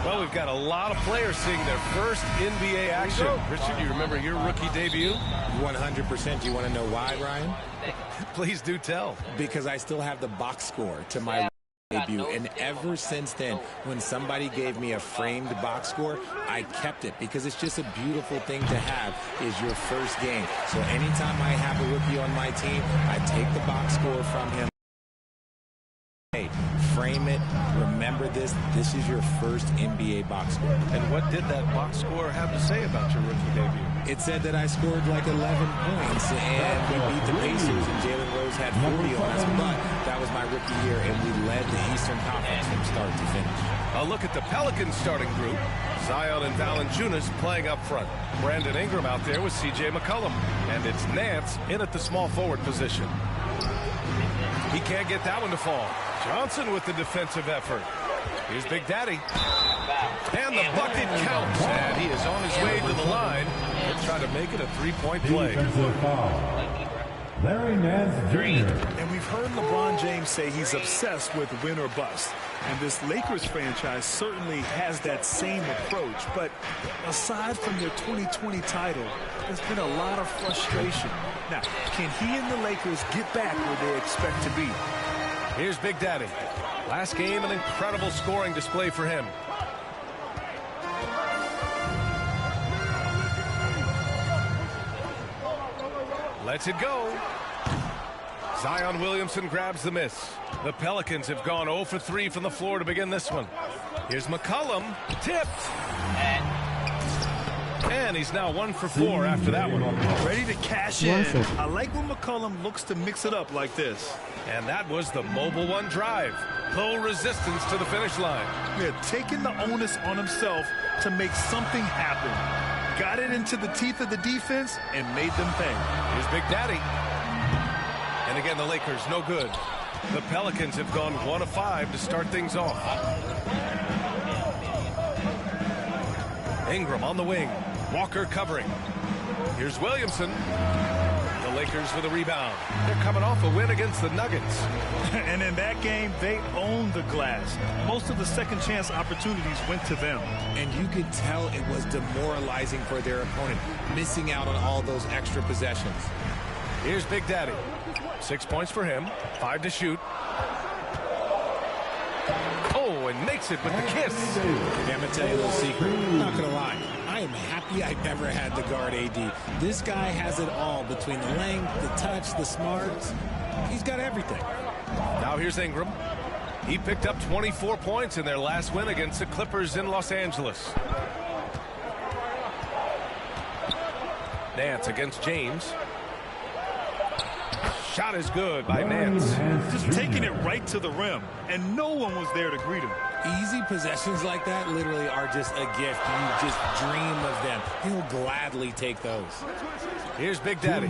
Well, we've got a lot of players seeing their first NBA action. Richard, you remember your rookie debut? 100%. Do you want to know why, Ryan? Please do tell. Because I still have the box score to my debut, and ever since then, when somebody gave me a framed box score, I kept it because it's just a beautiful thing to have is your first game. So anytime I have a rookie on my team, I take the box score from him. Hey, frame it. Remember this. This is your first NBA box score. And what did that box score have to say about your rookie debut? It said that I scored like 11 points, and we beat the Pacers, and Jalen Rose had 40 on us, but that was my rookie year, and we led the Eastern Conference from start to finish. A look at the Pelicans starting group. Zion and Valanciunas playing up front. Brandon Ingram out there with C.J. McCollum. And it's Nance in at the small forward position. He can't get that one to fall. Johnson with the defensive effort. Here's Big Daddy. And the bucket counts. And he is on his way to the line. He'll try to make it a three-point play. Larry Nance Jr. And we've heard LeBron James say he's obsessed with win or bust. And this Lakers franchise certainly has that same approach. But aside from their 2020 title, there's been a lot of frustration. Now, can he and the Lakers get back where they expect to be? Here's Big Daddy. Last game, an incredible scoring display for him. Lets it go. Zion Williamson grabs the miss. The Pelicans have gone 0 for 3 from the floor to begin this one. Here's McCollum. Tipped. And he's now 1 for 4 after that one. Ready to cash in. I like when McCollum looks to mix it up like this. And that was the Mobile One drive. Low resistance to the finish line. Yeah, taking the onus on himself to make something happen. Got it into the teeth of the defense and made them pay. Here's Big Daddy. And again, the Lakers, no good. The Pelicans have gone 1 of 5 to start things off. Ingram on the wing. Walker covering. Here's Williamson. The Lakers with a rebound. They're coming off a win against the Nuggets. And in that game, they owned the glass. Most of the second chance opportunities went to them. And you could tell it was demoralizing for their opponent, missing out on all those extra possessions. Here's Big Daddy. 6 points for him. 5 to shoot. Oh, and makes it with the kiss. Okay, I'm going to tell you a little secret. I'm not going to lie. I am happy I never had to guard AD. This guy has it all between the length, the touch, the smarts. He's got everything. Now here's Ingram. He picked up 24 points in their last win against the Clippers in Los Angeles. Nance against James. Shot is good by Nance. Just taking it right to the rim, and no one was there to greet him. Easy possessions like that literally are just a gift. You just dream of them. He'll gladly take those. Here's Big Daddy.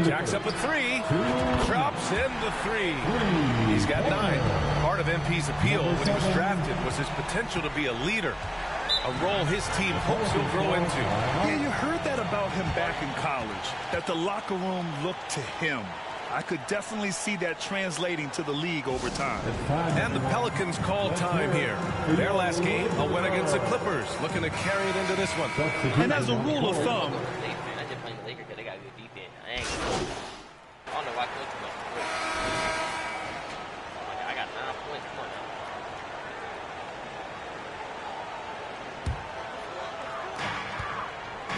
Jacks up a 3. Drops in the 3. He's got 9. Part of MP's appeal when he was drafted was his potential to be a leader. A role his team hopes he'll grow into. Yeah, you heard that about him back in college, that the locker room looked to him. I could definitely see that translating to the league over time. And the Pelicans call time here. Their last game, a win against the Clippers, looking to carry it into this one. And as a rule of thumb,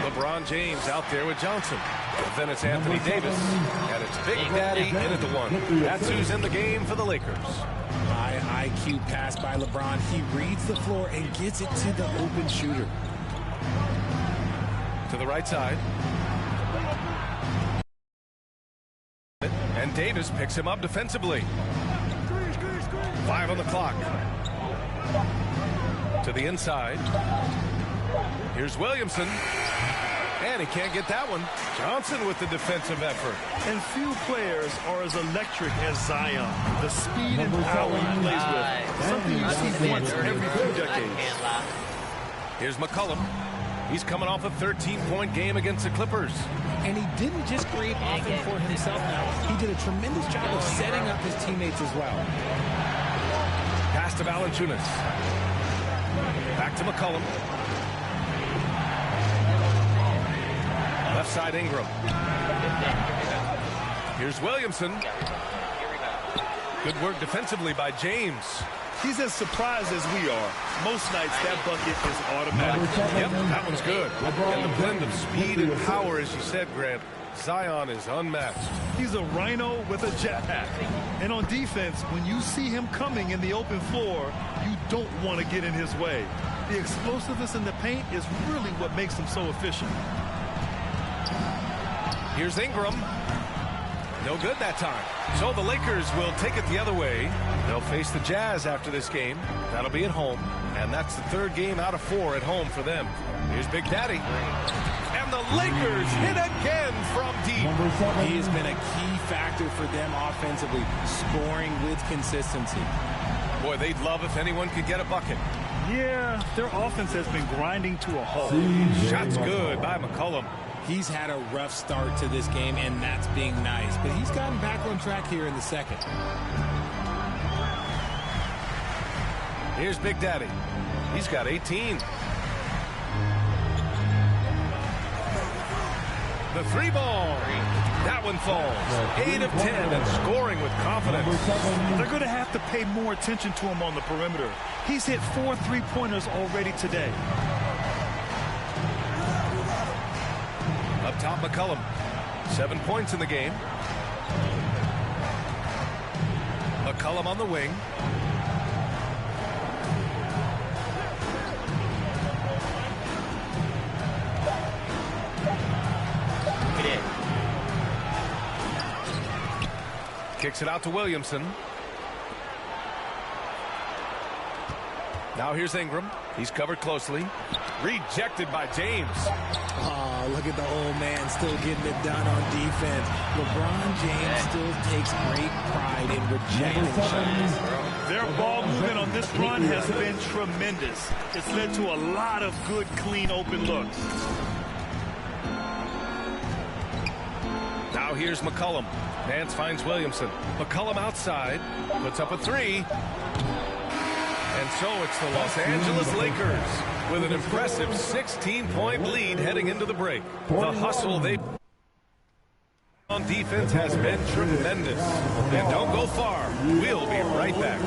LeBron James out there with Johnson. Then it's Anthony Davis. And it's Big Daddy in at the 1. That's who's in the game for the Lakers. High IQ pass by LeBron. He reads the floor and gets it to the open shooter. To the right side. And Davis picks him up defensively. 5 on the clock. To the inside. Here's Williamson. And he can't get that one. Johnson with the defensive effort. And few players are as electric as Zion. The speed and power he plays with. Something you see once every few decades. Here's McCollum. He's coming off a 13-point game against the Clippers. And he didn't just create offense for himself now. He did a tremendous job of setting up his teammates as well. Pass to Valanciunas. Back to McCollum. Left side Ingram. Here's Williamson. Good work defensively by James. He's as surprised as we are. Most nights that bucket is automatic. Yep, that one's good. And the blend of speed and power, as you said, Grant, Zion is unmatched. He's a rhino with a jetpack. And on defense, when you see him coming in the open floor, you don't want to get in his way. The explosiveness in the paint is really what makes him so efficient. Here's Ingram. No good that time. So the Lakers will take it the other way. They'll face the Jazz after this game. That'll be at home. And that's the third game out of 4 at home for them. Here's Big Daddy. And the Lakers hit again from deep. He has been a key factor for them offensively, scoring with consistency. Boy, they'd love if anyone could get a bucket. Yeah, their offense has been grinding to a halt. Shot's good by McCollum. He's had a rough start to this game, and that's being nice. But he's gotten back on track here in the second. Here's Big Daddy. He's got 18. The 3 ball. That one falls. 8 of 10 and scoring with confidence. They're going to have to pay more attention to him on the perimeter. He's hit 4 3-pointers already today. Up top, McCollum. 7 points in the game. McCollum on the wing. Kicks it out to Williamson. Now here's Ingram. He's covered closely. Rejected by James. Oh, look at the old man still getting it done on defense. LeBron James still takes great pride in rejecting shots. Their ball movement on this run has been tremendous. It's led to a lot of good, clean, open looks. Now here's McCollum. Nance finds Williamson. McCollum outside. Puts up a 3. And so it's the Los Angeles Lakers with an impressive 16-point lead heading into the break. The hustle they on defense has been tremendous. And don't go far. We'll be right back.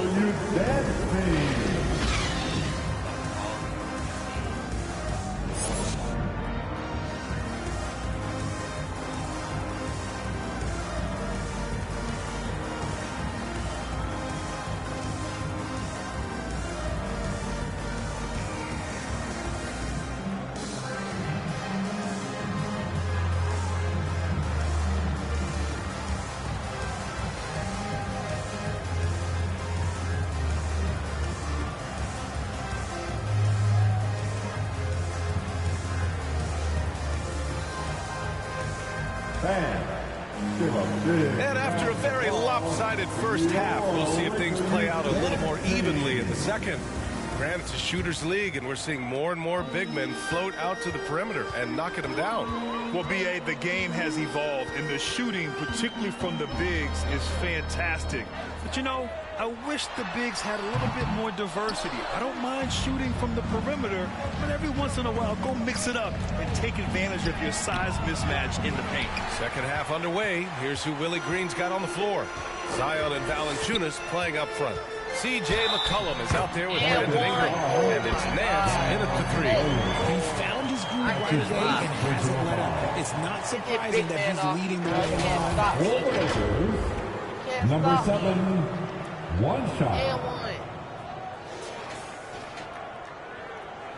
And after a very lopsided first half, we'll see if things play out a little more evenly in the second. Grant, it's a shooter's league, and we're seeing more and more big men float out to the perimeter and knocking them down. Well, B.A., the game has evolved, and the shooting, particularly from the bigs, is fantastic. But, you know, I wish the bigs had a little bit more diversity. I don't mind shooting from the perimeter, but every once in a while, go mix it up and take advantage of your size mismatch in the paint. Second half underway. Here's who Willie Green's got on the floor. Zion and Valanciunas playing up front. C.J. McCollum is out there with Brandon Ingram, and it's Nance in at the 3. He found his groove right away and hasn't let up. It's not surprising that he's leading the way on. Number 7, one shot.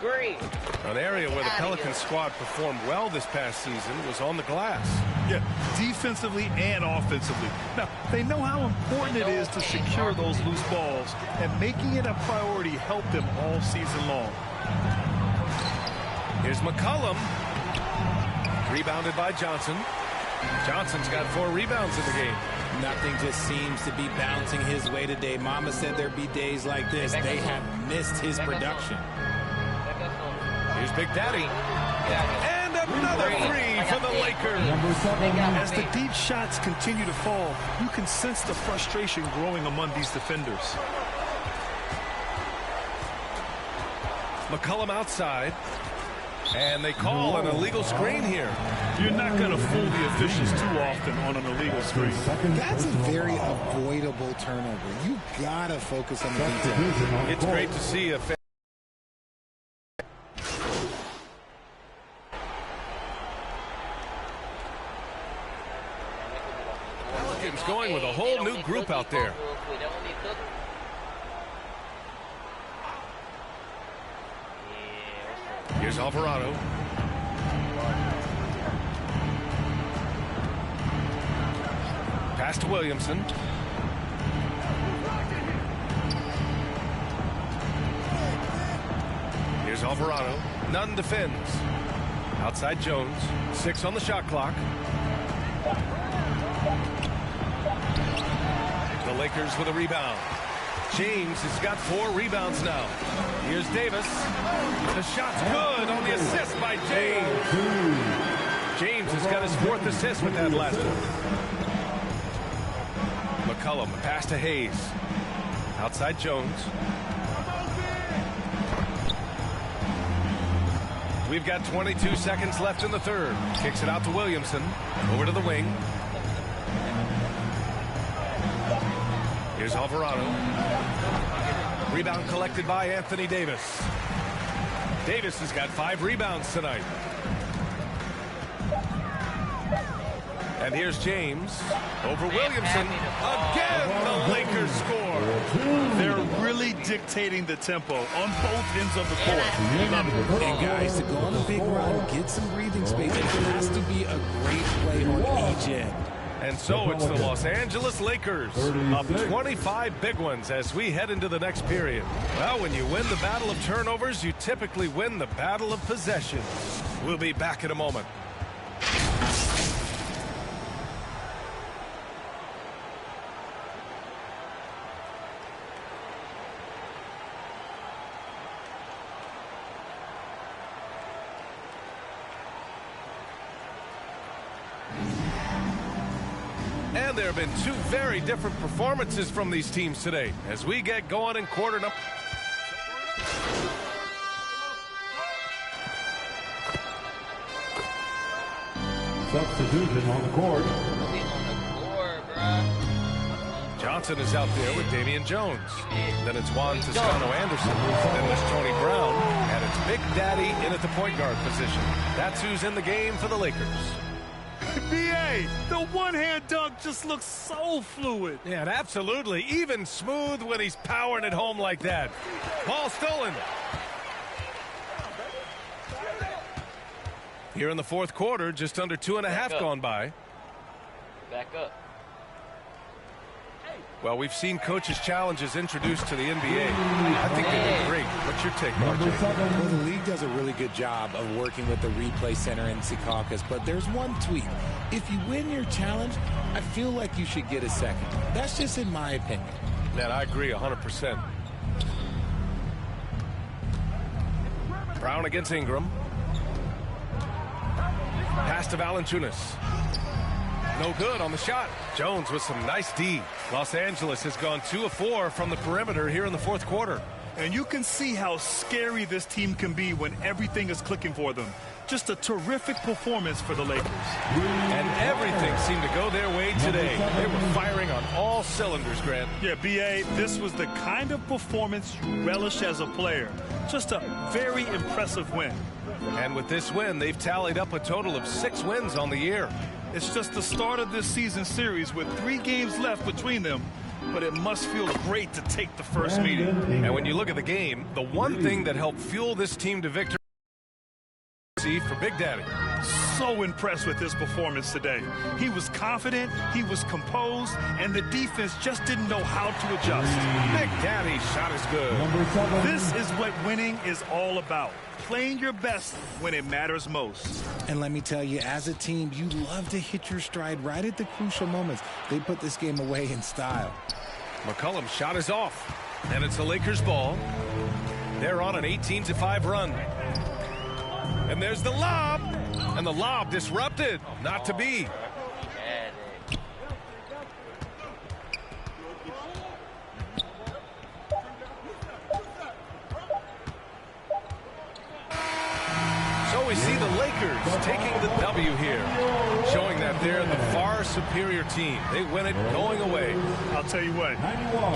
Green. An area where the Pelicans squad performed well this past season was on the glass. Yeah, defensively and offensively. Now, they know how important it is to secure those loose balls, and making it a priority helped them all season long. Here's McCollum. Rebounded by Johnson. Johnson's got 4 rebounds in the game. Nothing just seems to be bouncing his way today. Mama said there'd be days like this. They have missed his production. Here's Big Daddy. And another 3 for the Lakers. As the deep shots continue to fall, you can sense the frustration growing among these defenders. McCollum outside. And they call an illegal screen here. You're not going to fool the officials too often on an illegal screen. That's a very avoidable turnover. You got to focus on the detail. It's great to see a Pelicans going with a whole new group out there. Here's Alvarado. Pass to Williamson. Here's Alvarado. Nunn defends. Outside Jones. 6 on the shot clock. The Lakers with a rebound. James has got 4 rebounds now. Here's Davis. The shot's good on the assist by James. James has got his 4th assist with that last one. McCollum, pass to Hayes. Outside Jones. We've got 22 seconds left in the third. Kicks it out to Williamson. Over to the wing. Here's Alvarado. Rebound collected by Anthony Davis. Davis has got 5 rebounds tonight. And here's James. Over Williamson. Again, the Lakers score. They're really dictating the tempo on both ends of the court. Love it. And guys, to go on a big run, get some breathing space, it has to be a great play on each end. And so it's the Los Angeles Lakers up 25 big ones as we head into the next period. Well, when you win the battle of turnovers, you typically win the battle of possession. We'll be back in a moment. And there have been 2 very different performances from these teams today as we get going in quarter number. Substitution on the court. Johnson is out there with Damian Jones. Then it's Juan Toscano Anderson. Then there's Tony Brown. And it's Big Daddy in at the point guard position. That's who's in the game for the Lakers. B.A., the one-hand dunk just looks so fluid. Yeah, and absolutely. Even smooth when he's powering it home like that. Ball stolen. Here in the fourth quarter, just under 2.5 gone by. Back up. Well, we've seen coaches' challenges introduced to the NBA. I think they've been great. What's your take, RJ? Well, the league does a really good job of working with the replay center in Secaucus, but there's one tweak. If you win your challenge, I feel like you should get a second. That's just in my opinion. Man, I agree 100%. Brown against Ingram. Pass to Valanciunas. No good on the shot. Jones with some nice D. Los Angeles has gone 2 of 4 from the perimeter here in the fourth quarter. And you can see how scary this team can be when everything is clicking for them. Just a terrific performance for the Lakers. And everything seemed to go their way today. They were firing on all cylinders, Grant. Yeah, B.A., this was the kind of performance you relish as a player. Just a very impressive win. And with this win, they've tallied up a total of 6 wins on the year. It's just the start of this season series with 3 games left between them, but it must feel great to take the first meeting. And when you look at the game, the one thing that helped fuel this team to victory for Big Daddy. So impressed with his performance today. He was confident, he was composed, and the defense just didn't know how to adjust. Big Daddy's shot is good. This is what winning is all about. Playing your best when it matters most. And let me tell you, as a team, you love to hit your stride right at the crucial moments. They put this game away in style. McCollum's shot is off, and it's the Lakers' ball. They're on an 18-5 run. And there's the lob, and the lob disrupted. Not to be. we see the Lakers taking the W here, showing that they're the far superior team. They win it going away. I'll tell you what,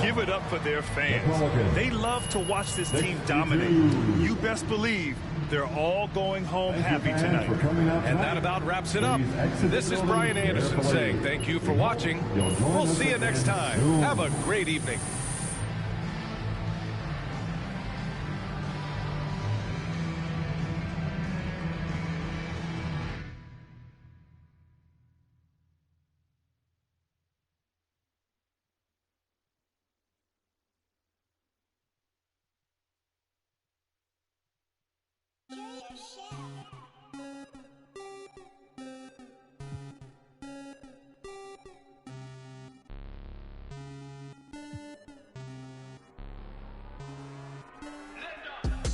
give it up for their fans. They love to watch this team dominate. You best believe they're all going home happy tonight. And that about wraps it up. This is Brian Anderson saying thank you for watching. We'll see you next time. Have a great evening.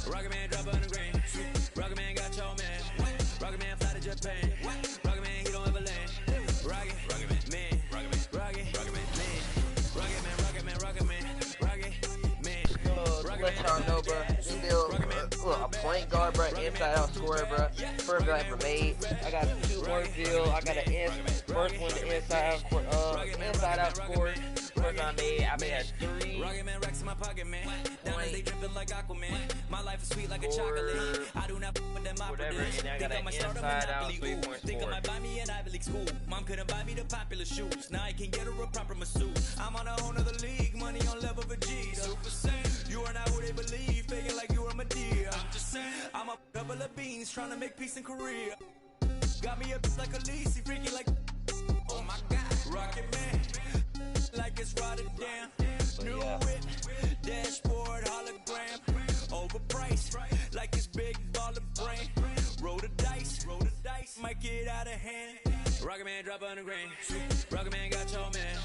Rocket Man drop on the green. Rocket Man got your man. Rocket Man fly to Japan. Rocket Man, he don't ever land. Rocket Man, Rocket Man, Rocket Man, Rocket Man, Rocket Man, Rocket Man, Rocket Man. Let y'all know, bro. Still a point guard, bro. Inside out scorer, bro. First I ever made. I got 2 more deals. I got an first one, the inside out scorer. First I made a 3. Rocket Man racks in my pocket, man. Diamonds they dripping like Aquaman. My life is sweet like a chocolate. I do not with them whatever, and I got an inside out 3.4. Think I might buy me an Ivy League school. Mom couldn't buy me the popular shoes. Now I can get her a proper masseuse. I'm on a whole nother league. Money on level for G. Super Saiyan. You are not who they believe. Faking like you are my dear. I'm just saying. I'm a couple of beans trying to make peace in Korea. Got me a bitch like a Lacey, freaky like. Oh my God, Rocket Man. Like it's Rotterdam. New it. Dashboard hologram. Overpriced. Like it's big baller brain. Roll the dice. Might get out of hand. Rocket Man drop on the grain. Rocket Man got your man.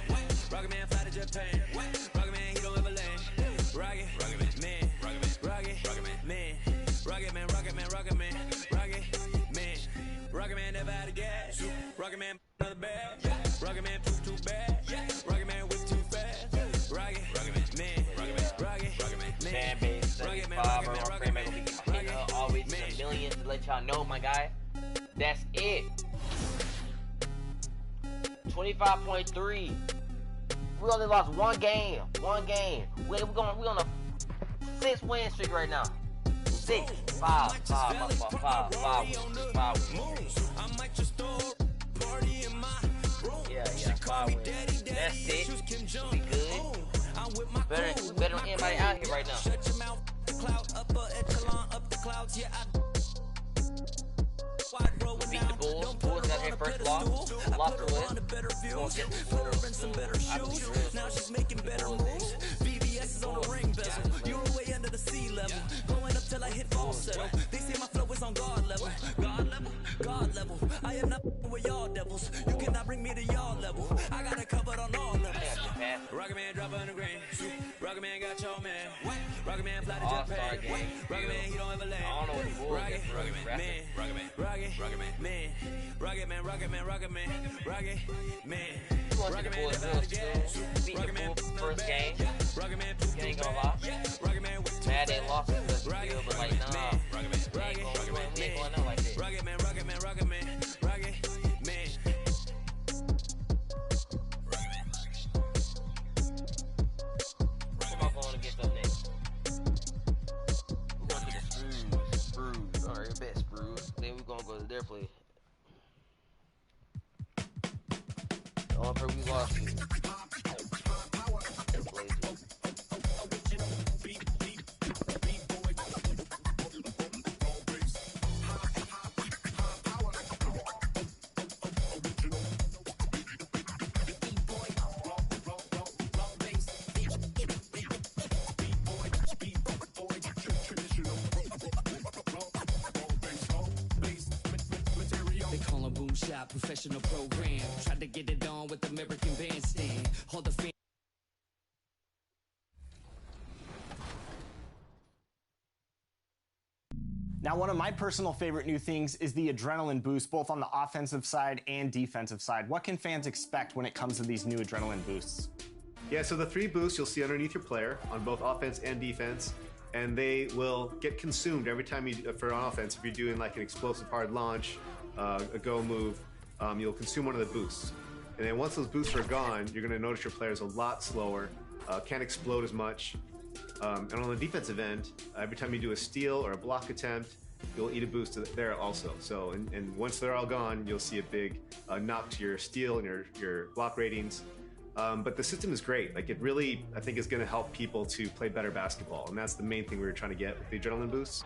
Rocket Man fly to Japan. Rocket Man, he don't ever land. Rocket Man. Rocket Man. Rocket Man, Rocket Man, Rocket Man, Rocket Man. Rocket Man never out of gas. Rocket Man another bag. Rocket Man too bad. Rocket Man whip too fast. Rocket Man. Rocket Man. Fan base 75 or Rocket Man gonna be hitting her always in the millions to let y'all know, my guy. That's it. 25.3. We only lost one game. We're on a 6-win streak right now. 6, 5. I might just throw a party in my room. Yeah, 5 wins. That's it. We good. Better than anybody out here right now. Shut your mouth, cloud upper echelon up the clouds. Yeah, We beat the Bulls. Bulls got their first loss. Lost the win. Now she's making better moves. BBS is on the ring bezel. You're way under the sea level. Going up till I hit falsetto. They say my flow is on God level. God level. I am not with y'all devils. You cannot bring me to y'all level. I got it covered on all levels. Rocket Man drop on the grain. Rocket Man got your man. Rocket Man fly to Japan. Rocket Man, he don't ever land. I don't know what the Bulls Rocket Man. Rocket Man. Rocket Man. Rocket Man. Rocket Man. Rocket Man. Rocket Man never out of gas. Beat the Bulls first game. You ain't gonna lie. Mad they lost it to the field, but like, nah. We ain't going out like this. Rocket Man. Come on, going against them next. We're going to the Sprues. Alright, bet Sprues. Then we're gonna go to their place. Oh, I heard we lost you. Professional program, tried to get it on with American Bandstand. Hold the fan. Now, one of my personal favorite new things is the adrenaline boost, both on the offensive side and defensive side. What can fans expect when it comes to these new adrenaline boosts? Yeah, so the 3 boosts you'll see underneath your player on both offense and defense. and they will get consumed every time you, for an offense, if you're doing like an explosive hard launch, a go move, you'll consume one of the boosts. And then once those boosts are gone, you're going to notice your player's a lot slower, can't explode as much. And on the defensive end, every time you do a steal or a block attempt, you'll eat a boost there also. So, and once they're all gone, you'll see a big knock to your steal and your block ratings. But the system is great. Like, it really, I think, is going to help people to play better basketball. And that's the main thing we were trying to get with the adrenaline boosts.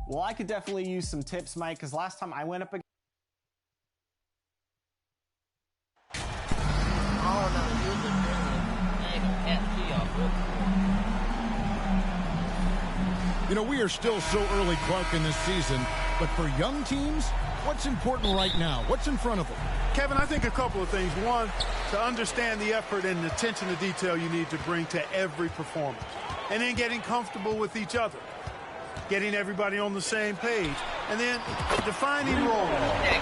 Well, I could definitely use some tips, Mike, because last time I went up against... You know, we are still so early, Clark, in this season, but for young teams, what's important right now? What's in front of them? Kevin, I think a couple of things. One, to understand the effort and the attention to detail you need to bring to every performance. And then getting comfortable with each other. Getting everybody on the same page. And then defining roles.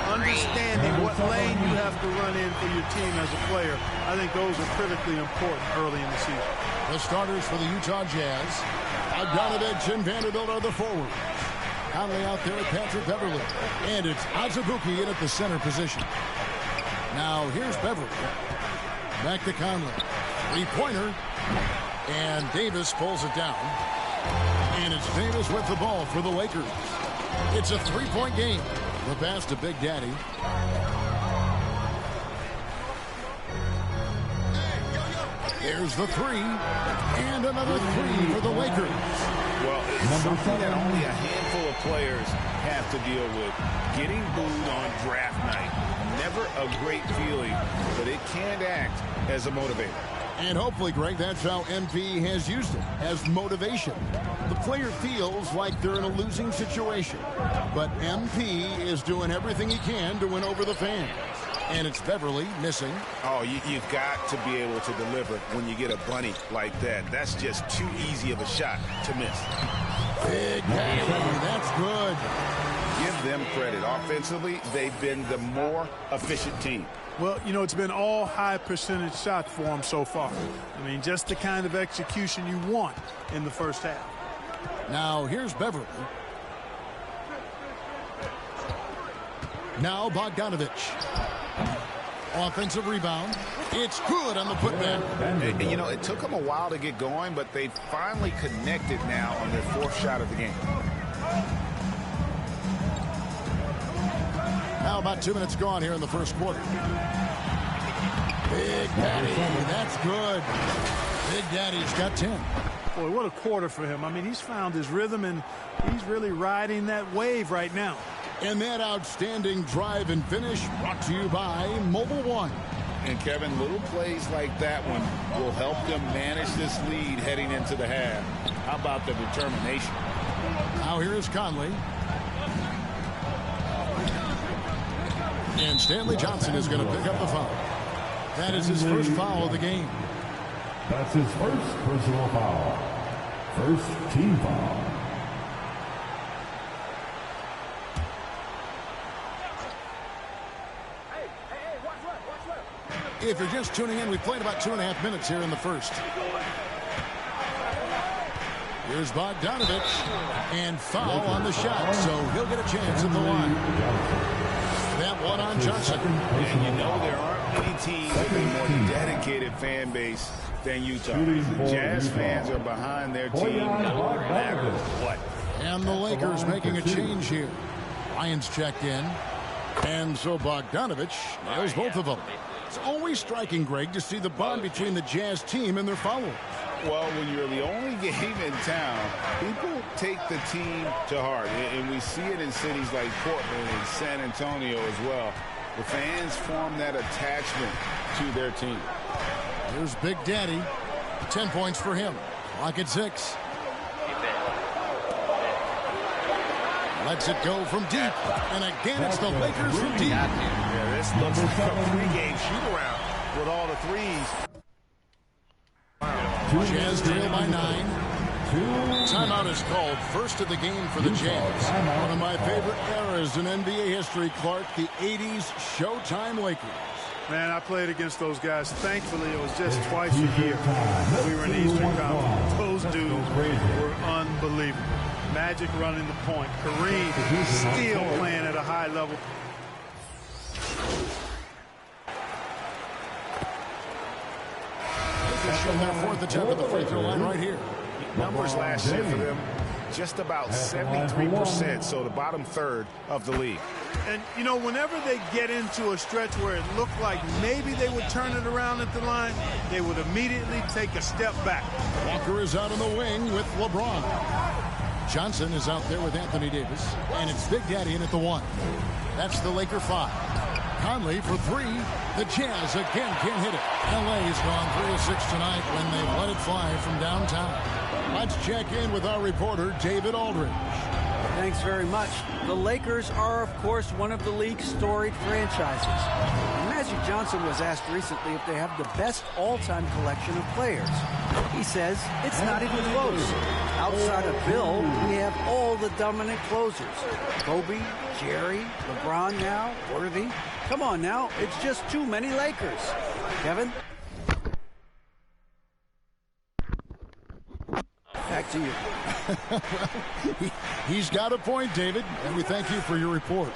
Understanding what lane you have to run in for your team as a player. I think those are critically important early in the season. The starters for the Utah Jazz. Bogdanovich and Vanderbilt are the forwards. Conley out there at Patrick Beverly. And it's Azubuike in at the center position. Now here's Beverly. Back to Conley. Three-pointer. And Davis pulls it down. And it's Davis with the ball for the Lakers. It's a three-point game. The pass to Big Daddy. There's the three. And another three for the Lakers. Well, it's something that only a handful of players have to deal with. Getting booed on draft night. Never a great feeling, but it can act as a motivator. And hopefully, Greg, that's how MP has used it, as motivation. The player feels like they're in a losing situation, but MP is doing everything he can to win over the fans. And it's Beverly missing. Oh, you've got to be able to deliver when you get a bunny like that. That's just too easy of a shot to miss. Big Daddy, that's good. Give them credit. Offensively, they've been the more efficient team. Well, you know, it's been all high percentage shots for them so far. I mean, just the kind of execution you want in the first half. Now, here's Beverly. Now Bogdanovich. Offensive rebound. It's good on the putback. You know, it took them a while to get going, but they finally connected now on their fourth shot of the game. Now about 2 minutes gone here in the first quarter. Big Daddy, that's good. Big Daddy's got 10. Boy, what a quarter for him. I mean, he's found his rhythm, and he's really riding that wave right now. And that outstanding drive and finish brought to you by Mobile One. And, Kevin, little plays like that one will help them manage this lead heading into the half. How about the determination? Now here is Conley. And Stanley Johnson is going to pick up the foul. That is his first foul of the game. That's his first personal foul. First team foul. If you're just tuning in, we played about 2.5 minutes here in the first. Here's Bogdanovich. And foul on the shot, so he'll get a chance at the line. That one on Johnson. And you know there aren't many teams with a more dedicated fan base than Utah. The Jazz fans are behind their team no matter what. And the Lakers making a change here. Lions checked in. And so Bogdanovich nails both of them. It's always striking, Greg, to see the bond between the Jazz team and their followers. Well, when you're the only game in town, people take the team to heart. And we see it in cities like Portland and San Antonio as well. The fans form that attachment to their team. Here's Big Daddy. 10 points for him. Clock at 6. Lets it go from deep. And again, it's the Lakers from deep. Yeah, this looks like a pregame shoot-around with all the threes. Jazz trail by 9. Timeout is called. First of the game for the Jazz. One of my favorite eras in NBA history, Clark, the 80s Showtime Lakers. Man, I played against those guys. Thankfully, it was just twice a year. We were in the Eastern Conference. Those dudes were unbelievable. Magic running the point. Kareem still playing at a high level. On their fourth attempt at the free throw line right here. Numbers last year for them, just about 73%, so the bottom third of the league. And, you know, whenever they get into a stretch where it looked like maybe they would turn it around at the line, they would immediately take a step back. Walker is out on the wing with LeBron. Johnson is out there with Anthony Davis, and it's Big Daddy in at the 1. That's the Laker 5. Conley for 3. The Jazz again can't hit it. LA's gone 3 of 6 tonight when they've let it fly from downtown. Let's check in with our reporter, David Aldridge. Thanks very much. The Lakers are, of course, one of the league's storied franchises. And Magic Johnson was asked recently if they have the best all-time collection of players. He says it's not even close. Outside of Bill, we have all the dominant closers. Kobe, Jerry, LeBron now, Worthy. Come on now, it's just too many Lakers. Kevin? Back to you. He's got a point, David, and we thank you for your report.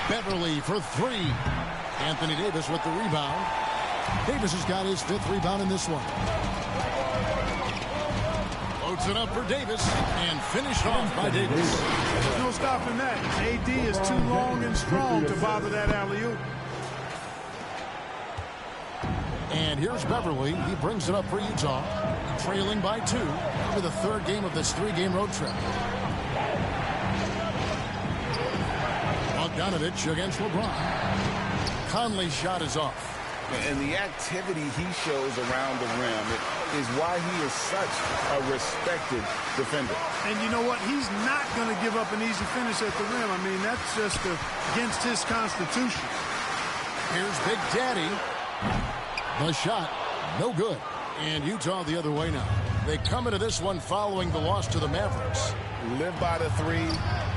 Beverly for 3. Anthony Davis with the rebound. Davis has got his 5th rebound in this one. Loads it up for Davis and finished off by Davis. There's no stopping that. AD is too long and strong to bother that alley-oop. And here's Beverly. He brings it up for Utah, trailing by 2 for the 3rd game of this 3-game road trip. Bogdanovich against LeBron. Conley's shot is off. And the activity he shows around the rim is why he is such a respected defender. And you know what? He's not going to give up an easy finish at the rim. I mean, that's just against his constitution. Here's Big Daddy. The shot, no good. And Utah the other way now. They come into this one following the loss to the Mavericks. Live by the 3,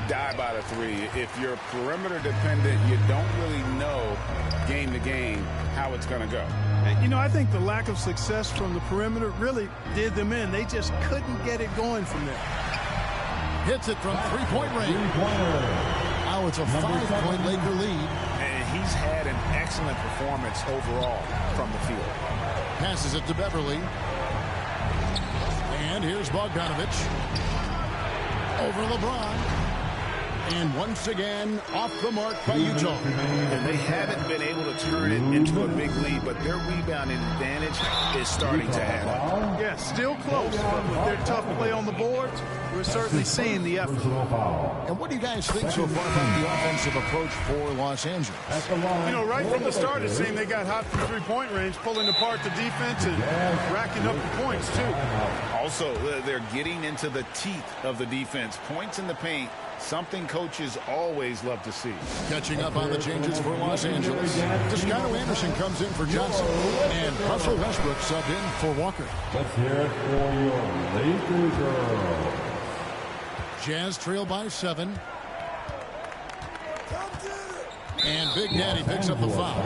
die by the 3. If you're perimeter dependent, you don't really know game to game how it's going to go. And, you know, I think the lack of success from the perimeter really did them in. They just couldn't get it going from there. Hits it from 3-point range. Now it's a 5-point Laker lead. And he's had an excellent performance overall from the field. Passes it to Beverly. And here's Bogdanovich. Over LeBron. And once again, off the mark by Utah. And they haven't been able to turn it into a big lead, but their rebounding advantage is starting to add up. Yeah, still close, but with their tough play on the boards, we're certainly seeing the effort. And what do you guys think so far about the offensive approach for Los Angeles? You know, right from the start, it seemed they got hot from 3-point range, pulling apart the defense and racking up the points, too. Also, they're getting into the teeth of the defense. Points in the paint, something coaches always love to see. Catching up on the changes for Los Angeles. Toscano Anderson comes in for Johnson. And Russell Westbrook subbed in for Walker. Let's hear it for your Lakers girls. Jazz trail by 7. And Big Daddy picks up the foul.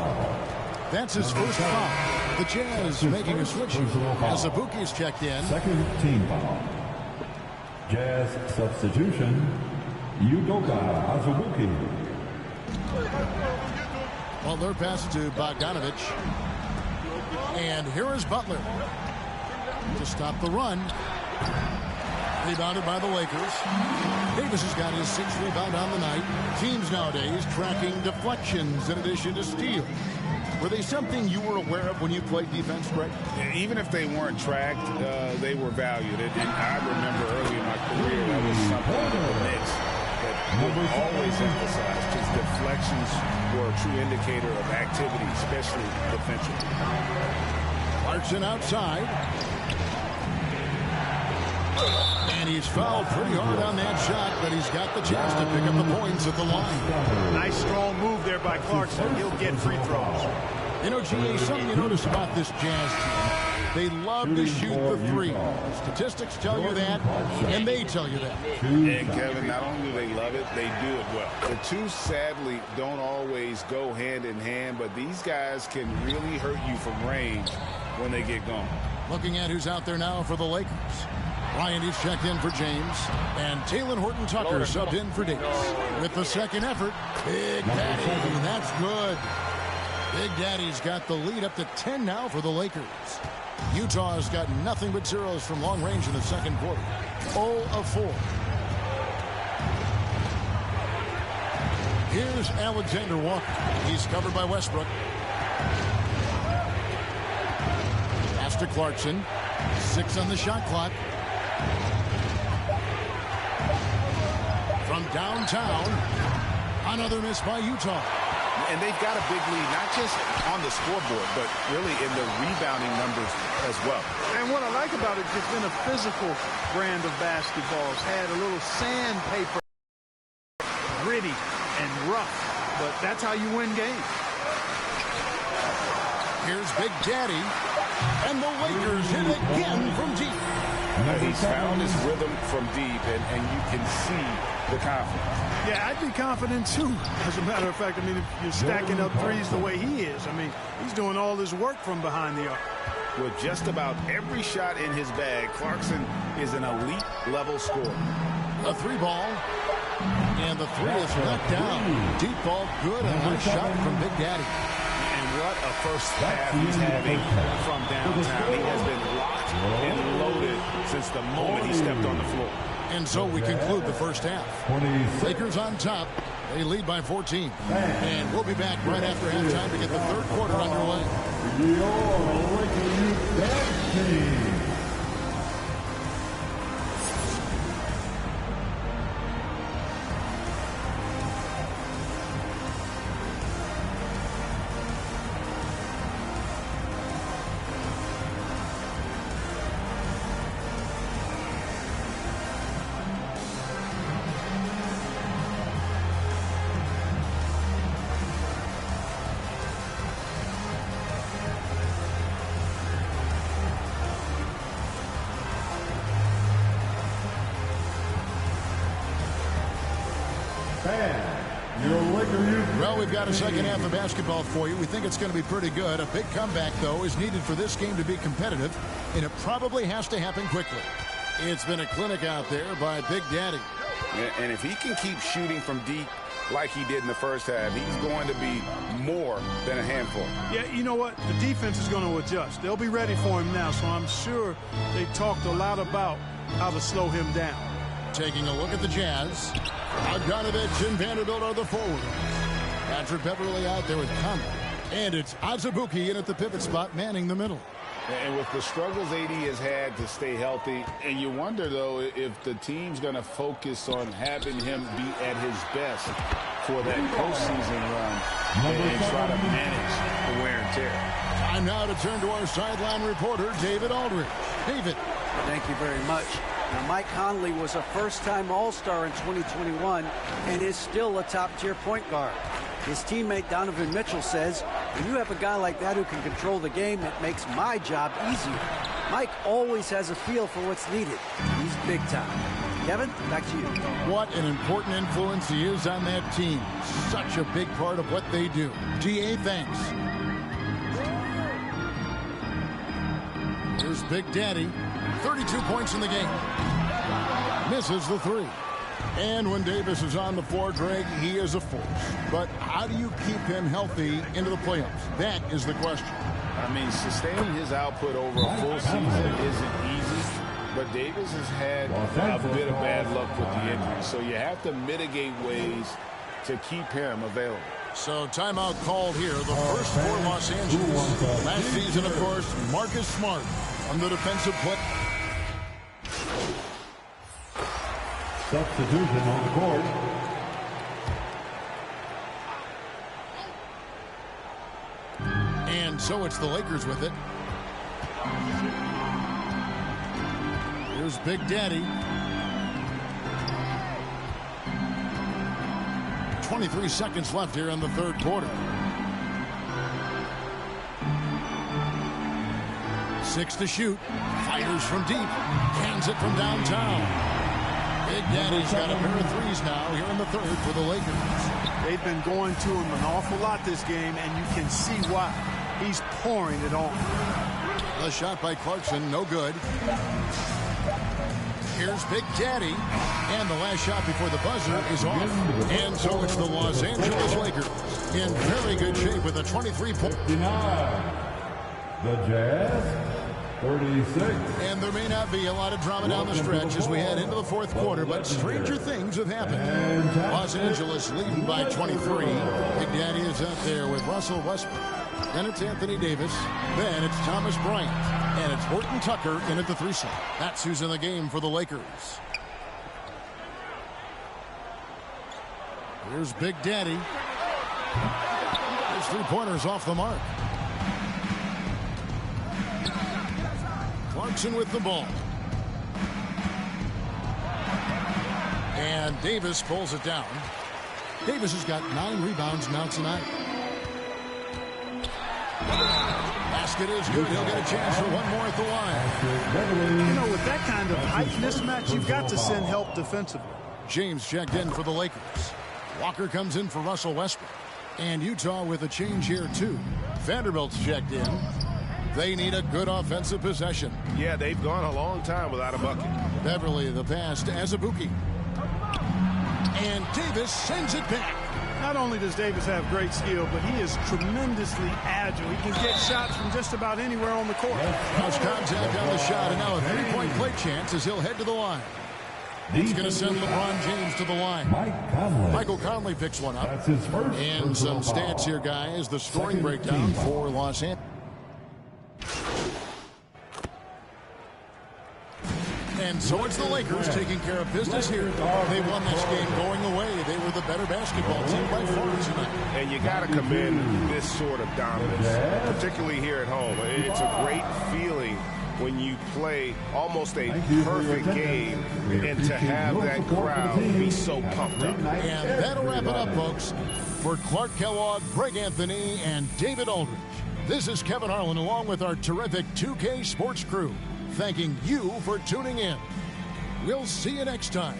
That's his first foul. The Jazz making a switch as Azubuike's checked in. Second team foul. Jazz substitution. Udoka Azubuike. Well, their pass to Bogdanovich. And here is Butler to stop the run. Rebounded by the Lakers. Davis has got his 6th rebound on the night. Teams nowadays tracking deflections in addition to steals. Were they something you were aware of when you played defense, Greg? Even if they weren't tracked, they were valued. And I remember early in my career, that was something in the Knicks that would always emphasize, because deflections were a true indicator of activity, especially defensively. Clarkson outside. And he's fouled pretty hard on that shot, but he's got the chance to pick up the points at the line. Nice strong move there by Clarkson. He'll get free throws. You know, GA, something you notice about this Jazz team, They love to shoot the three. Statistics tell you that, and they tell you that. And Kevin, not only do they love it, they do it well. The two, sadly, don't always go hand in hand, but these guys can really hurt you from range when they get going. Looking at who's out there now for the Lakers. Ryan is checked in for James, and Talen Horton-Tucker subbed in for Davis. With the second effort, Big Daddy, that's good. Big Daddy's got the lead up to 10 now for the Lakers. Utah's got nothing but zeros from long range in the second quarter. 0 of 4. Here's Alexander Walker. He's covered by Westbrook. Pass to Clarkson. 6 on the shot clock. From downtown, another miss by Utah. And they've got a big lead, not just on the scoreboard, but really in the rebounding numbers as well. And what I like about it, it's been a physical brand of basketball. It's had a little sandpaper, gritty and rough, but that's how you win games. Here's Big Daddy, and the Lakers hit again from deep. He's found his rhythm from deep, and you can see the confidence. Yeah, I'd be confident too. As a matter of fact, I mean, if you're stacking up threes the way he is, I mean, he's doing all his work from behind the arc. With just about every shot in his bag, Clarkson is an elite level scorer. A 3-ball, and the 3 is knocked down. Deep ball, good, and a nice shot from Big Daddy. And what a first half he's having from downtown. He has been locked and loaded since the moment he stepped on the floor. And so we conclude the first half. Lakers on top. They lead by 14. And we'll be back right after halftime to get the third quarter underway. Your Laker Youth Dance Team. Well, we've got a second half of basketball for you. We think it's going to be pretty good. A big comeback, though, is needed for this game to be competitive, and it probably has to happen quickly. It's been a clinic out there by Big Daddy. And if he can keep shooting from deep like he did in the first half, he's going to be more than a handful. Yeah, you know what? The defense is going to adjust. They'll be ready for him now, so I'm sure they talked a lot about how to slow him down. Taking a look at the Jazz. Bogdanovich and Vanderbilt are the forwards. Patrick Beverly out there with Conley. And it's Azubuike in at the pivot spot, manning the middle. And with the struggles AD has had to stay healthy, and you wonder, though, if the team's going to focus on having him be at his best for that postseason run and try to manage the wear and tear. Time now to turn to our sideline reporter, David Aldridge. David. Thank you very much. Now, Mike Conley was a first-time All-Star in 2021 and is still a top-tier point guard. His teammate Donovan Mitchell says, when you have a guy like that who can control the game, it makes my job easier. Mike always has a feel for what's needed. He's big time. Kevin, back to you. What an important influence he is on that team. Such a big part of what they do. GA, thanks. Here's Big Daddy. 32 points in the game. Misses the 3. And when Davis is on the floor, Greg, he is a force. But how do you keep him healthy into the playoffs? That is the question. I mean, sustaining his output over a full season isn't easy, but Davis has had a bit of bad luck with the injury, so you have to mitigate ways to keep him available. So timeout called here, the first for Los Angeles. Last season, of course, Marcus Smart on the defensive play. Substitution on the court. And so it's the Lakers with it. Here's Big Daddy. 23 seconds left here in the third quarter. 6 to shoot. Fires from deep. Cans it from downtown. Big Daddy's got a pair of threes now here in the third for the Lakers. They've been going to him an awful lot this game, and you can see why. He's pouring it on. The shot by Clarkson, no good. Here's Big Daddy. And the last shot before the buzzer is off. And so it's the Los Angeles Lakers in very good shape with a 23-point. 59. The Jazz, 36. And there may not be a lot of drama down the stretch as we head into the fourth quarter, but stranger things have happened. Los Angeles leading by 23. Big Daddy is up there with Russell Westbrook. Then it's Anthony Davis. Then it's Thomas Bryant. And it's Horton Tucker in at the threesome. That's who's in the game for the Lakers. Here's Big Daddy. There's 3-pointers off the mark. Clarkson with the ball. And Davis pulls it down. Davis has got 9 rebounds now tonight. Basket is good. He'll get a chance for one more at the line. You know, with that kind of height mismatch, you've got to send help defensively. James checked in for the Lakers. Walker comes in for Russell Westbrook. And Utah with a change here, too. Vanderbilt's checked in. They need a good offensive possession. Yeah, they've gone a long time without a bucket. Beverly, the pass to Azubuike. And Davis sends it back. Not only does Davis have great skill, but he is tremendously agile. He can get shots from just about anywhere on the court. House contact on the shot, and now a 3-point play chance as he'll head to the line. It's going to send LeBron James to the line. Michael Conley picks one up. That's his first. And some stats here, guys. The scoring breakdown for Los Angeles. And so it's the Lakers taking care of business here. They won this game going away. They were the better basketball team by far tonight. And you got to commend this sort of dominance, particularly here at home. It's a great feeling when you play almost a perfect game and to have that crowd be so pumped up. And that'll wrap it up, folks. For Clark Kellogg, Greg Anthony, and David Aldridge, this is Kevin Harlan along with our terrific 2K Sports crew, thanking you for tuning in. We'll see you next time.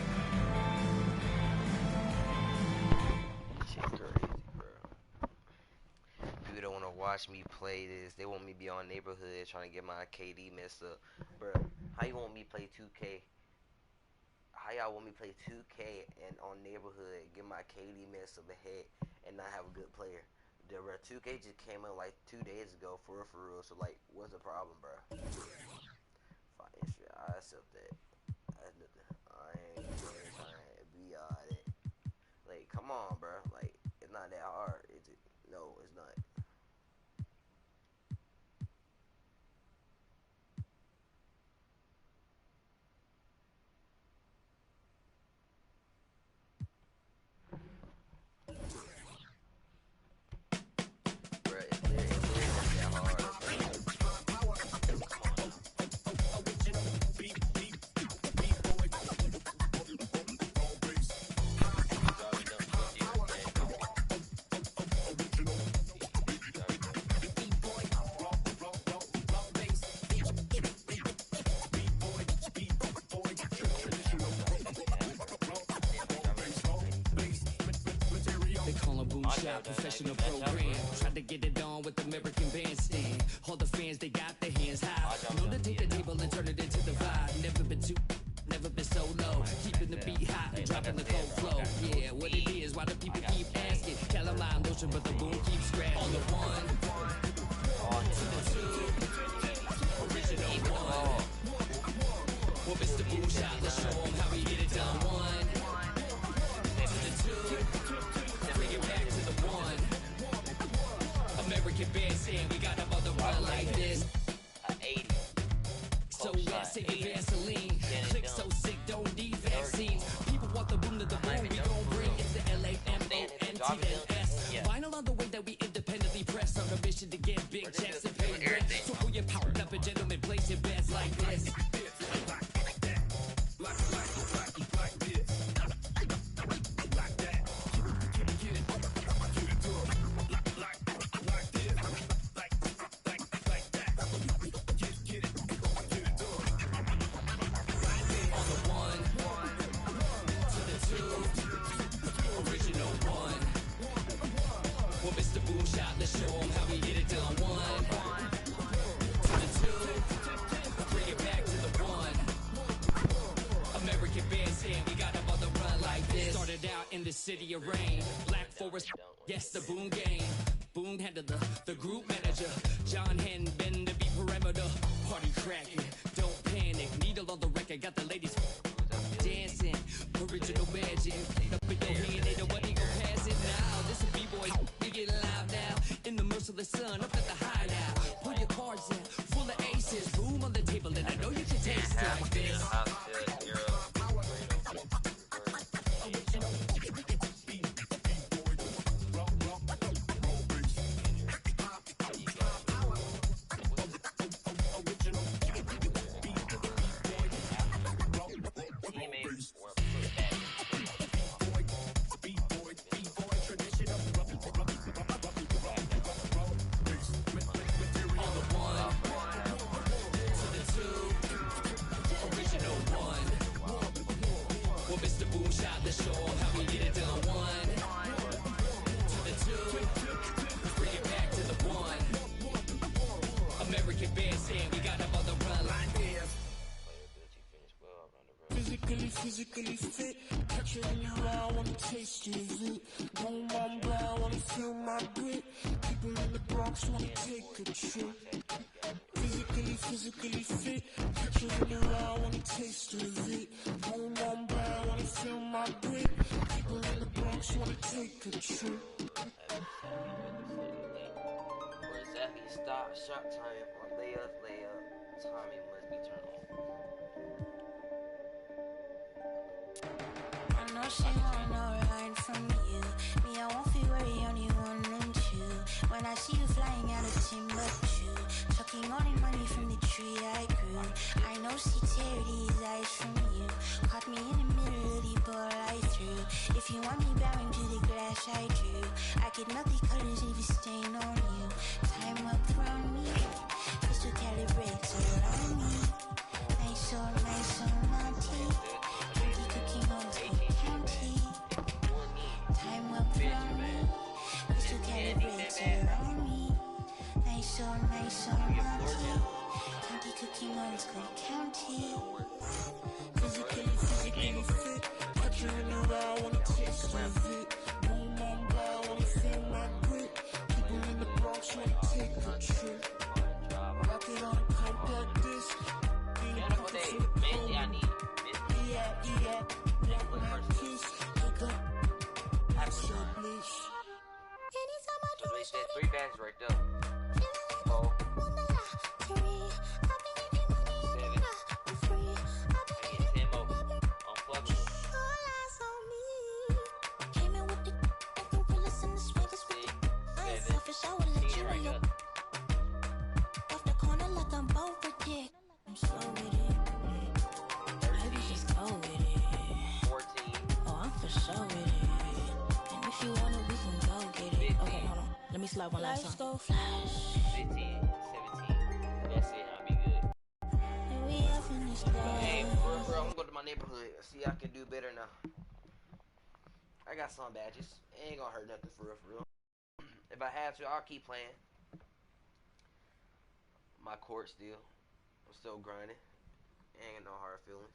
People don't want to watch me play this. They want me to be on Neighborhood trying to get my KD messed up. Bro, how you want me to play 2K? How y'all want me to play 2K and on Neighborhood, get my KD messed up ahead and not have a good player? The 2K just came out like 2 days ago, for real. So, like, what's the problem, bro? I accept that. I ain't trying to be it. Like, come on, bro. Like, it's not that hard. Is it? No, it's not. Professional program, tried to get it on with American Bandstand. All the fans, they got their hands high. Know to take the table and turn it into the vibe. Never been so low. Keeping the beat hot and dropping the cold flow. Yeah, what it is, why do people keep asking? Calamine lotion, but the boom keeps scratching. On the one, to the two, original one. Well, Mr. Boom Shot, let's show him how we get it done. One, to the two. Bring it back to the one. American Bandstand, we got another one like this. 80. So let's take the Vaseline. Click so sick, don't need vaccines. People want the boom to the boom. We gon' bring it to LAMONTLS. Vinyl on the way that we independently press on a mission to get big checks and pay rent. So pull your power up and gentlemen, place your bets like this. Like this. in the city of rain. Black Forest, yes, the Boone game. Boone handled the group manager. John hadn't been to be perimeter. Party cracking, don't panic. Needle on the record, got the ladies dancing. Original magic. Up in your hand, ain't nobody gon' pass it now. This a B-boy, we get live now. In the merciless sun, up at the hideout. Pull your cards out, full of aces. Boom on the table, and I know you can taste it. Physically fit, catch it in your eye, I wanna taste of it. Boom, I'm blind, wanna feel my grit. People in the Bronx wanna take a trip. Physically fit, catch it in your eye, I wanna taste of it. Boom, I'm blind, wanna feel my grit. People in the Bronx wanna take a trip. Where exactly stop, shot time, or layup, timing must be turned on. I know she want no right from you. Me, I won't feel worry, only one and two. When I see you flying out of Timbuktu, chucking all the money from the tree I grew. I know she tear these eyes from you. Caught me in the middle of the ball I threw. If you want me bowing to the glass I drew, I could melt the colors if you stain on you. Time up around me, crystal calibrates around me. Nice so naughty. Cooking on the county. Time up from me. Crystal calibrates around me. Nice so naughty. County cooking on the county. Physically fit. Catch you in the ride, wanna taste of it. Boom, I'm blind, wanna feel my grit. People in the Bronx wanna take a trip. Rock it on a compact disc. In a pocket full of cold. Yeah. Block my kiss. Hook up. That's your bliss. Anytime I do it, There's 3 bags right there. Oh. 14. Oh, I'm for sure with it. And if you want it, we can go get it. 15. Okay, hold on. Let me slide one last Lights time. go flash. 15, 17. That's it, I'll be good. And we up in this Hey, day. bro, I'm gonna go to my neighborhood. See, I can do better now. I got some badges. It ain't gonna hurt nothing for real. If I have to, I'll keep playing. My court still. I'm still grinding. Ain't no hard feelings.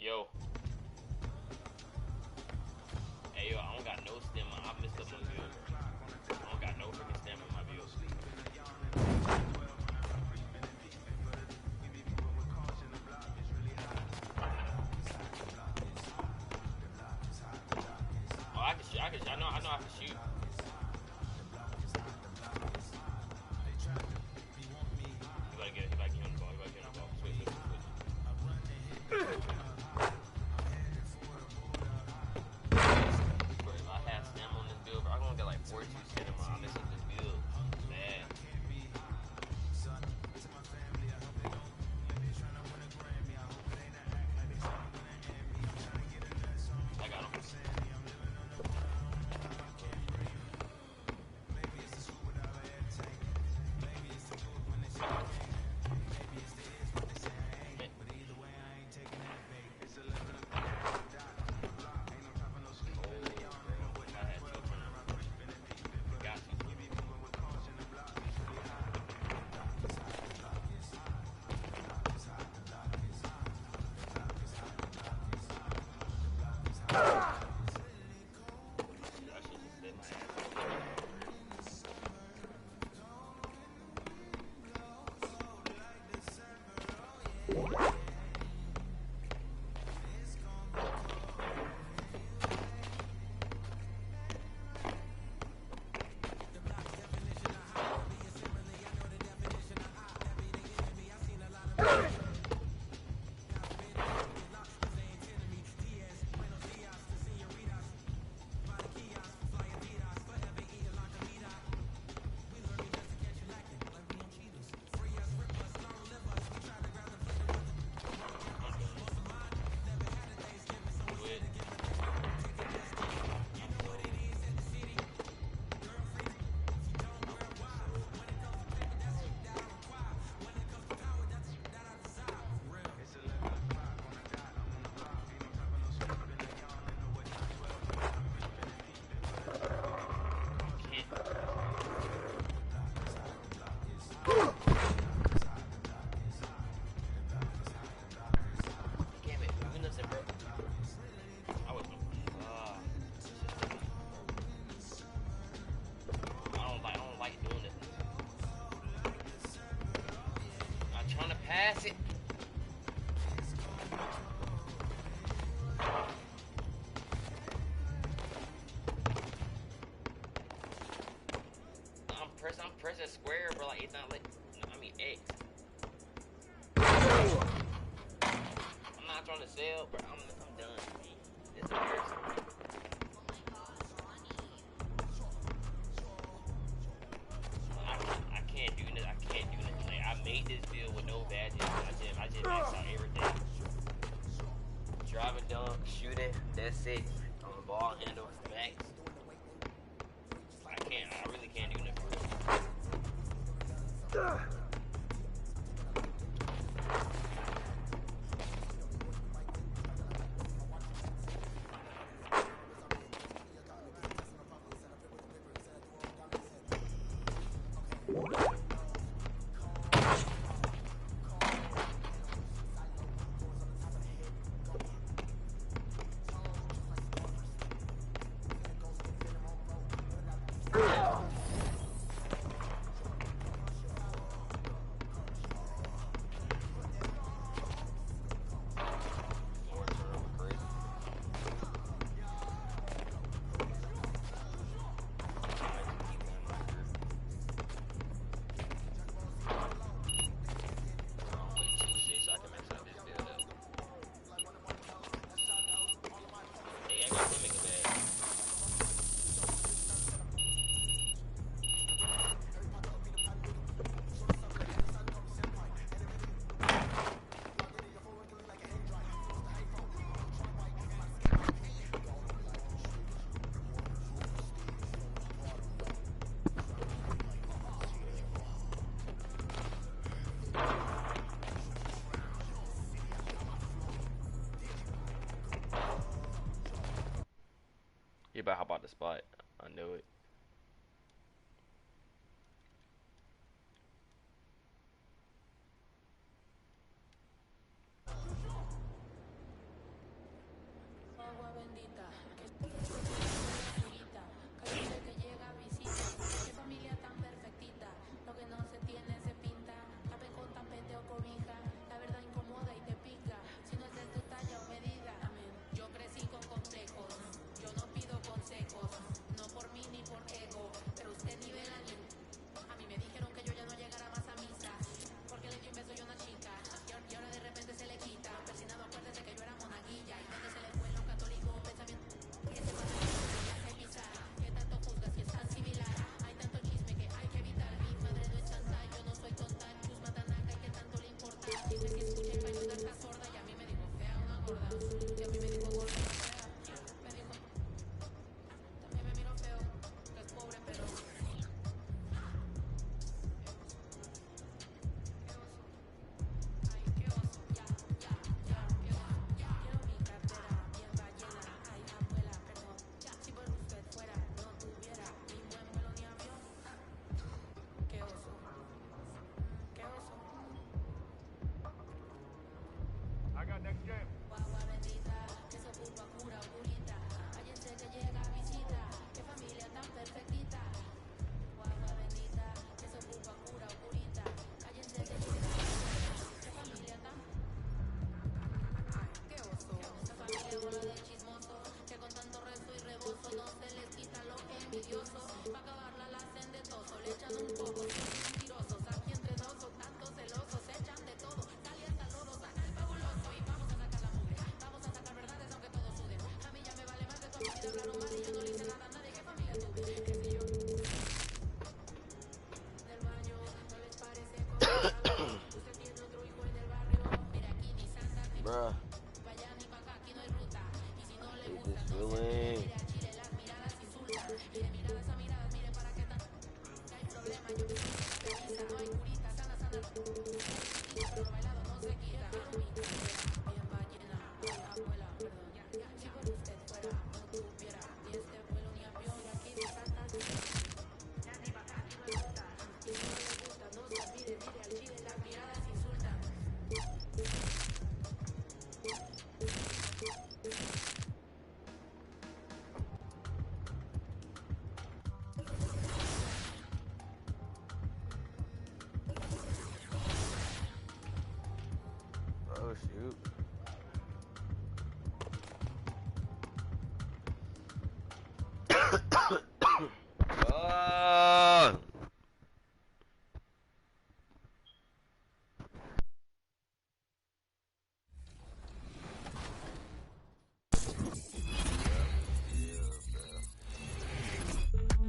Yo. Hey, yo, I don't got no stem. I messed up my build, bro. I don't got no freaking stem in my build. Oh, I can shoot. I know I can shoot. He about to get on the ball. Switch. Bro, if I had stem on this build, bro, I'm gonna get like 42 stem in my mess up this build. Man. I got him. Pass it. I'm pressing square, bro. Like it's not like X. I'm not trying to sell, bro. I'm done. It's embarrassing. I can't do this. I can't do this. Like I made this build with no badges. I just maxed out everything. Driving, dunk, shooting. That's it. On the ball handle, max. I really can't do nothing. You better hop out the spot. I knew it. Bruh. Hate this feeling. Oh, shoot.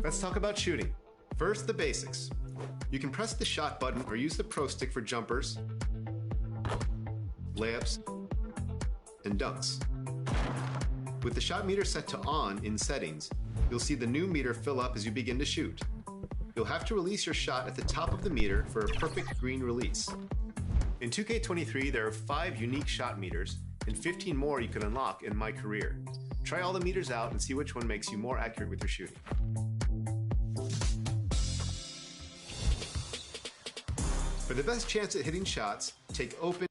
Let's talk about shooting. First, the basics. You can press the shot button or use the pro stick for jumpers, layups, and dunks. With the shot meter set to on in settings, you'll see the new meter fill up as you begin to shoot. You'll have to release your shot at the top of the meter for a perfect green release. In 2K23, there are 5 unique shot meters and 15 more you can unlock in My Career. Try all the meters out and see which one makes you more accurate with your shooting. For the best chance at hitting shots, take open.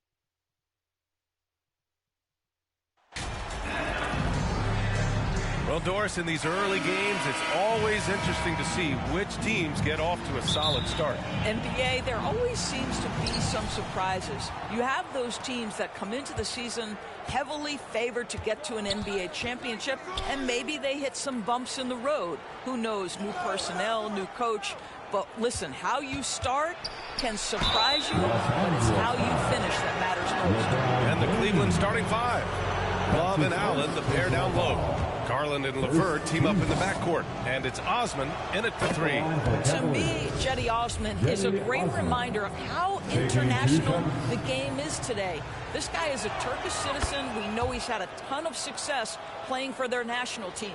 Well, Doris, in these early games, it's always interesting to see which teams get off to a solid start. NBA, there always seems to be some surprises. You have those teams that come into the season heavily favored to get to an NBA championship, and maybe they hit some bumps in the road. Who knows? New personnel, new coach. But listen, how you start can surprise you, but it's how you finish that matters most. And the Cleveland starting 5. Love and Allen, the pair down low. Garland and LeVert team up in the backcourt. And it's Osman in it for 3. To me, Cedi Osman is a great reminder of how international the game is today. This guy is a Turkish citizen. We know he's had a ton of success playing for their national team.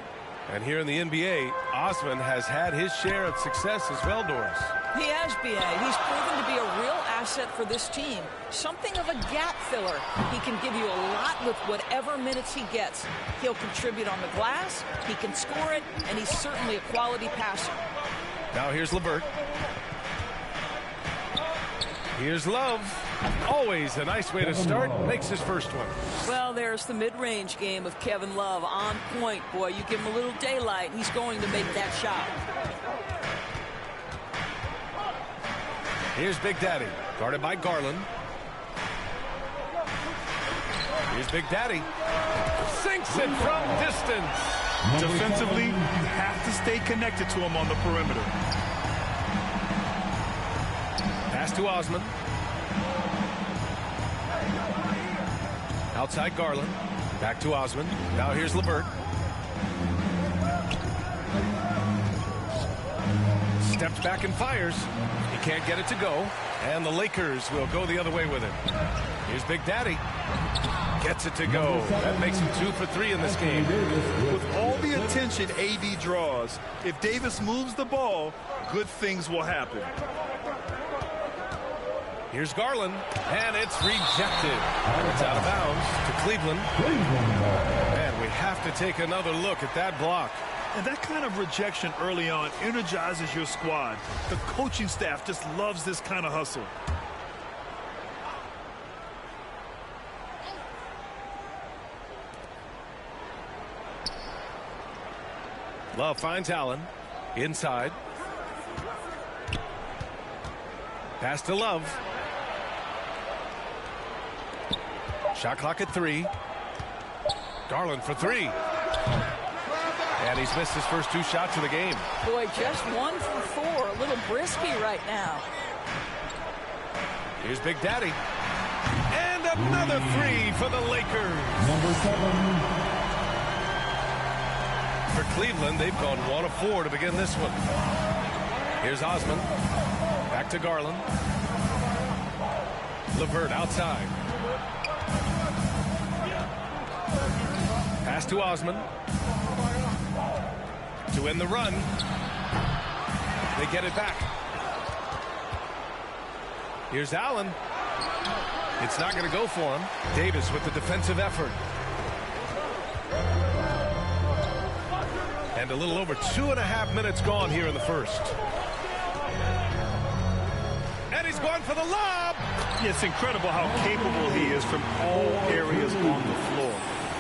And here in the NBA, Osman has had his share of success as well, Doris. He has, B.A. He's proven to be a real asset for this team. Something of a gap filler. He can give you a lot with whatever minutes he gets. He'll contribute on the glass, he can score it, and he's certainly a quality passer. Now here's LeVert. Here's Love. Always a nice way to start. Makes his first one. Well, there's the mid-range game of Kevin Love. On point, boy. You give him a little daylight, he's going to make that shot. Here's Big Daddy, guarded by Garland. Here's Big Daddy. Sinks it from distance. Defensively, you have to stay connected to him on the perimeter. Pass to Osman. Outside Garland. Back to Osman. Now here's LeVert. Steps back and fires. He can't get it to go. And the Lakers will go the other way with it. Here's Big Daddy. Gets it to go. That makes him 2 for 3 in this game. With all the attention AD draws, if Davis moves the ball, good things will happen. Here's Garland, and it's rejected. And it's out of bounds to Cleveland. And we have to take another look at that block. And that kind of rejection early on energizes your squad. The coaching staff just loves this kind of hustle. Love finds Allen. Inside. Pass to Love. Shot clock at 3. Garland for 3. And he's missed his first 2 shots of the game. Boy, just 1 for 4. A little brisky right now. Here's Big Daddy. And another 3 for the Lakers. Number 7. For Cleveland, they've gone 1 of 4 to begin this one. Here's Osman. Back to Garland. LeVert outside. Pass to Osman. To end the run. They get it back. Here's Allen. It's not going to go for him. Davis with the defensive effort. And a little over 2.5 minutes gone here in the first. And he's going for the lob. It's incredible how capable he is from all areas on the floor.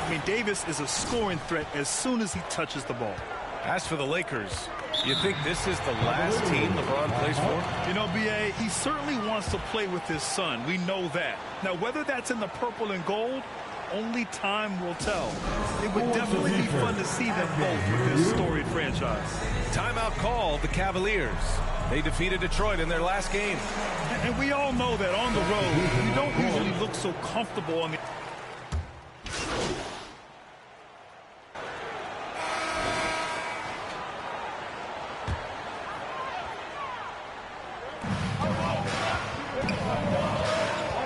I mean, Davis is a scoring threat as soon as he touches the ball. As for the Lakers, you think this is the last team LeBron plays for? You know, B.A., he certainly wants to play with his son. We know that. Now, whether that's in the purple and gold, only time will tell. It would definitely be fun to see them both with this storied franchise. Timeout called the Cavaliers. They defeated Detroit in their last game. And we all know that on the road, you don't usually look so comfortable on the...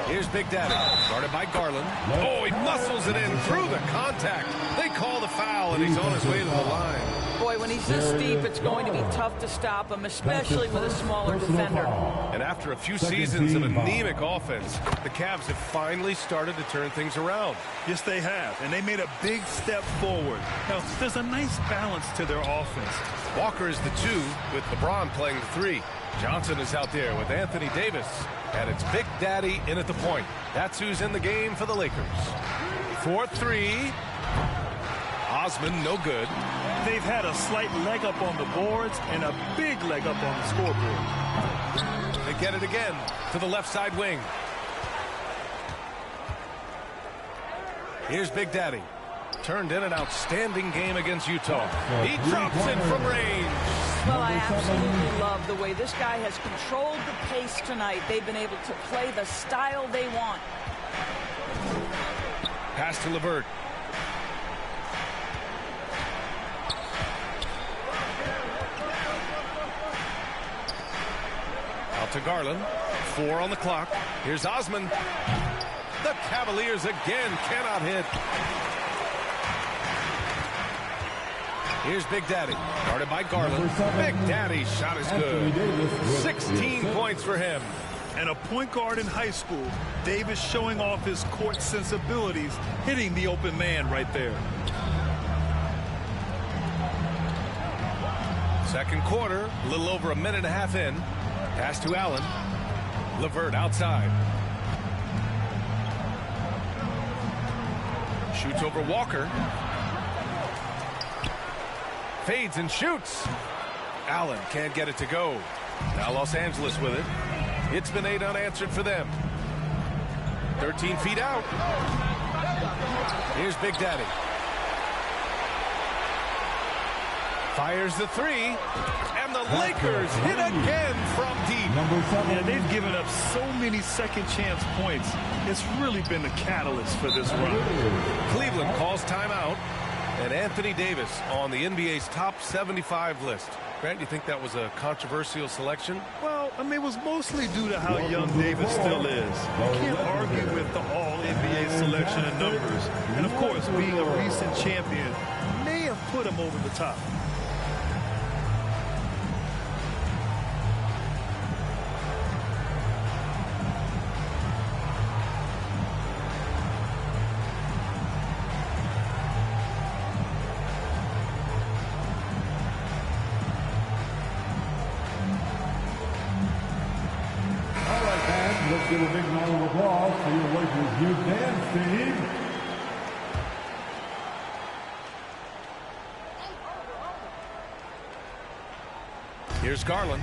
Here's Big Daddy, guarded by Garland. Oh, he muscles it in through the contact. They call the foul, and he's on his way to the line. Boy, when he's this deep, it's going to be tough to stop him, especially with a smaller defender. And after a few seasons of anemic offense, the Cavs have finally started to turn things around. Yes, they have, and they made a big step forward. Now, there's a nice balance to their offense. Walker is the 2, with LeBron playing the 3. Johnson is out there with Anthony Davis. And it's Big Daddy in at the point. That's who's in the game for the Lakers. 4-3. Osman, no good. They've had a slight leg up on the boards and a big leg up on the scoreboard. They get it again to the left side wing. Here's Big Daddy. Turned in an outstanding game against Utah. He drops it from range. Well, I absolutely love the way this guy has controlled the pace tonight. They've been able to play the style they want. Pass to LeVert. Out to Garland. 4 on the clock. Here's Osman. The Cavaliers again cannot hit. Here's Big Daddy, guarded by Garland. Big Daddy's shot is good. 16 points for him. And a point guard in high school, Davis showing off his court sensibilities, hitting the open man right there. Second quarter, a little over 1.5 minutes in. Pass to Allen. LeVert outside. Shoots over Walker. Fades and shoots. Allen can't get it to go. Now Los Angeles with it. It's been 8 unanswered for them. 13 feet out. Here's Big Daddy. Fires the 3. And the Lakers hit again from deep. Yeah, they've given up so many second chance points. It's really been the catalyst for this run. Cleveland calls timeout. And Anthony Davis on the NBA's top 75 list. Grant, do you think that was a controversial selection? Well, I mean, it was mostly due to how young Davis still is. You can't argue with the all-NBA selection and numbers. And, of course, being a recent champion may have put him over the top. Let's give a big round of applause for your Lakers youth dance team. Here's Garland.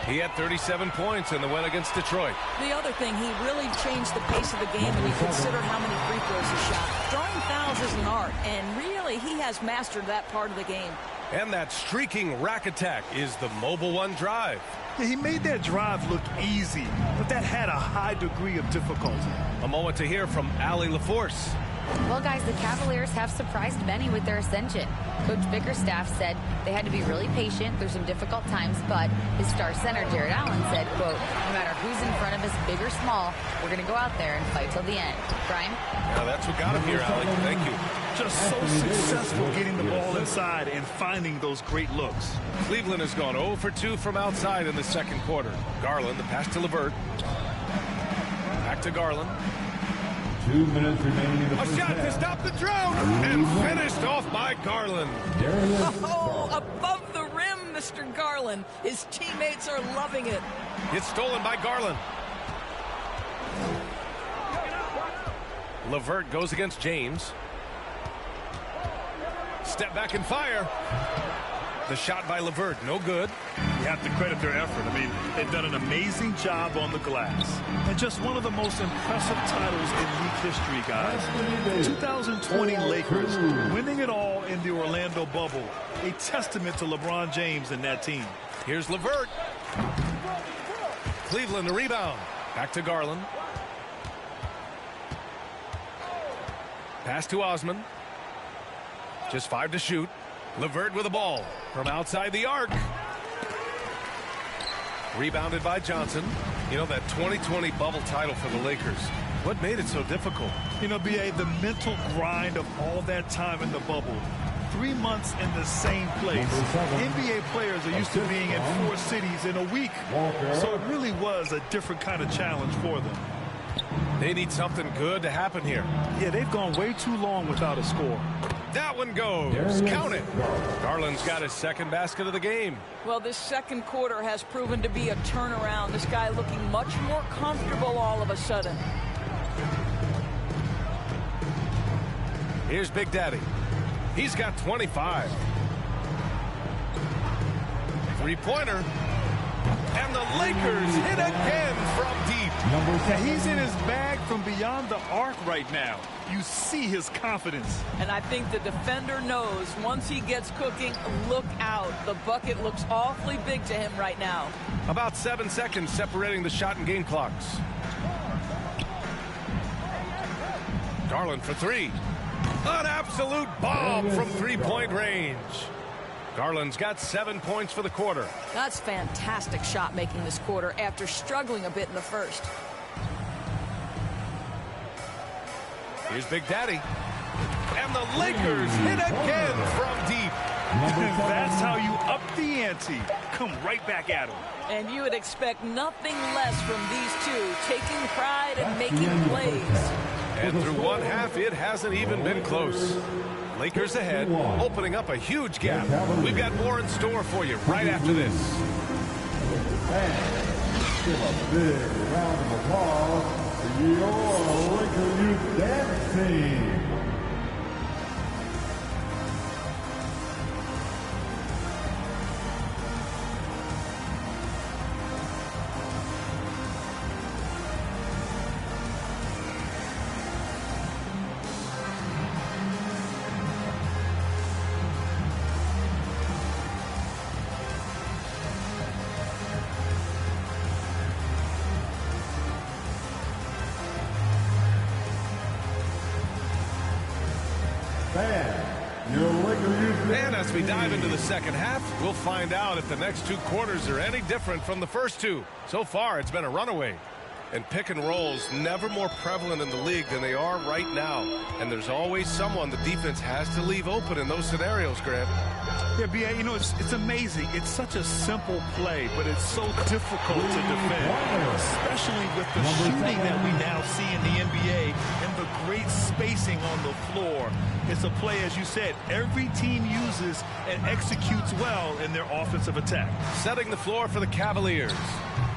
He had 37 points in the win against Detroit. The other thing, he really changed the pace of the game when you consider how many free throws he shot. Drawing fouls isn't hard. start, and really he has mastered that part of the game. And that streaking rack attack is the Mobile One drive. Yeah, he made that drive look easy, but that had a high degree of difficulty. A moment to hear from Allie LaForce. Well, guys, the Cavaliers have surprised many with their ascension. Coach Bickerstaff said they had to be really patient through some difficult times, but his star center, Jared Allen, said, quote, no matter who's in front of us, big or small, we're going to go out there and fight till the end. Brian? Yeah, that's what got him here, Allie. Thank you. Just so successful getting the ball inside and finding those great looks. Cleveland has gone 0 for 2 from outside in the second quarter. Garland, the pass to LeVert. Back to Garland. 2 minutes remaining in the first A shot to stop the drought, and finished off by Garland. Oh, above the rim, Mr. Garland. His teammates are loving it. It's stolen by Garland. LeVert goes against James. Step back and fire. The shot by LeVert, no good. You have to credit their effort. I mean, they've done an amazing job on the glass. And just one of the most impressive titles in league history, guys. 2020 Lakers winning it all in the Orlando bubble. A testament to LeBron James and that team. Here's LeVert. Cleveland the rebound. Back to Garland. Pass to Osman. Just 5 to shoot. LeVert with the ball from outside the arc. Rebounded by Johnson. You know, that 2020 bubble title for the Lakers. What made it so difficult? You know, B.A., the mental grind of all that time in the bubble. 3 months in the same place. NBA players are used to being in 4 cities in a week. So it really was a different kind of challenge for them. They need something good to happen here. Yeah, they've gone way too long without a score. That one goes. Count it. Garland's got his second basket of the game. Well, this second quarter has proven to be a turnaround. This guy looking much more comfortable all of a sudden. Here's Big Daddy. He's got 25. Three-pointer. And the Lakers hit again from deep. Yeah, he's in his bag from beyond the arc right now. You see his confidence. And I think the defender knows once he gets cooking, look out. The bucket looks awfully big to him right now. About 7 seconds separating the shot and game clocks. Garland for 3. An absolute bomb from three-point range. Garland's got 7 points for the quarter. That's fantastic shot making this quarter after struggling a bit in the first. Here's Big Daddy. And the Lakers hit again from deep. That's how you up the ante. Come right back at him. And you would expect nothing less from these two, taking pride and making plays. And through one half, it hasn't even been close. Lakers ahead, opening up a huge gap. We've got more in store for you right after this. And give a big round of applause for your Laker Youth Dance Team. And as we dive into the second half, we'll find out if the next 2 quarters are any different from the first 2. So far, it's been a runaway. And pick and rolls never more prevalent in the league than they are right now. And there's always someone the defense has to leave open in those scenarios, Grant. Yeah, B.A., you know, it's amazing. It's such a simple play, but it's so difficult to defend, especially with the shooting that we now see in the NBA and the great spacing on the floor. It's a play, as you said, every team uses and executes well in their offensive attack. Setting the floor for the Cavaliers.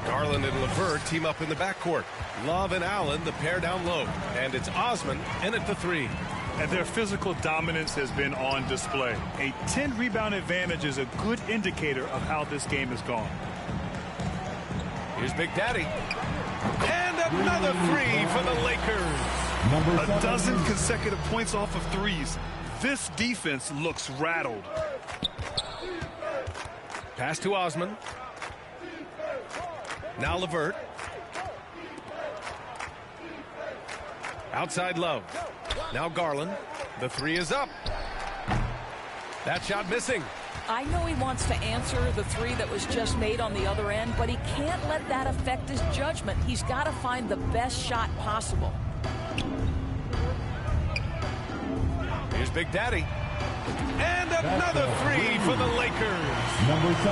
Garland and LeVert team up in the backcourt. Love and Allen, the pair down low. And it's Osman in at the 3. And their physical dominance has been on display. A 10-rebound advantage is a good indicator of how this game has gone. Here's Big Daddy. And another 3 for the Lakers. A dozen consecutive points off of threes. This defense looks rattled. Pass to Osman. Now LeVert. Outside Love. Now Garland. The three is up. That shot missing. I know he wants to answer the three that was just made on the other end, but he can't let that affect his judgment. He's got to find the best shot possible. Here's Big Daddy. And another three for the Lakers.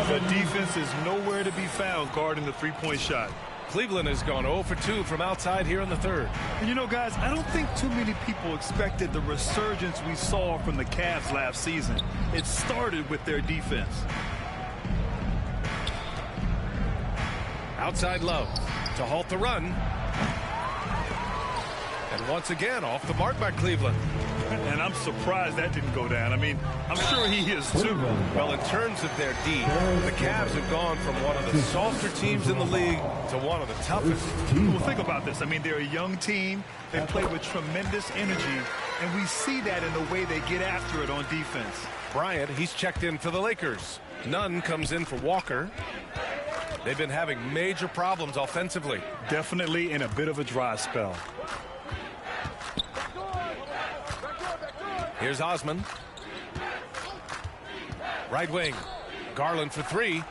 The defense is nowhere to be found guarding the three-point shot. Cleveland has gone 0 for 2 from outside here in the third. And you know, guys, I don't think too many people expected the resurgence we saw from the Cavs last season. It started with their defense. Outside Love to halt the run. And once again, off the mark by Cleveland. And I'm surprised that didn't go down. I mean, I'm sure he is too. Well, in terms of their D, the Cavs have gone from one of the softer teams in the league to one of the toughest. Well, think about this. I mean, they're a young team. They play with tremendous energy, and we see that in the way they get after it on defense. Bryant, he's checked in for the Lakers. Nunn comes in for Walker. They've been having major problems offensively. Definitely in a bit of a dry spell. Here's Osman. Right wing. Garland for three.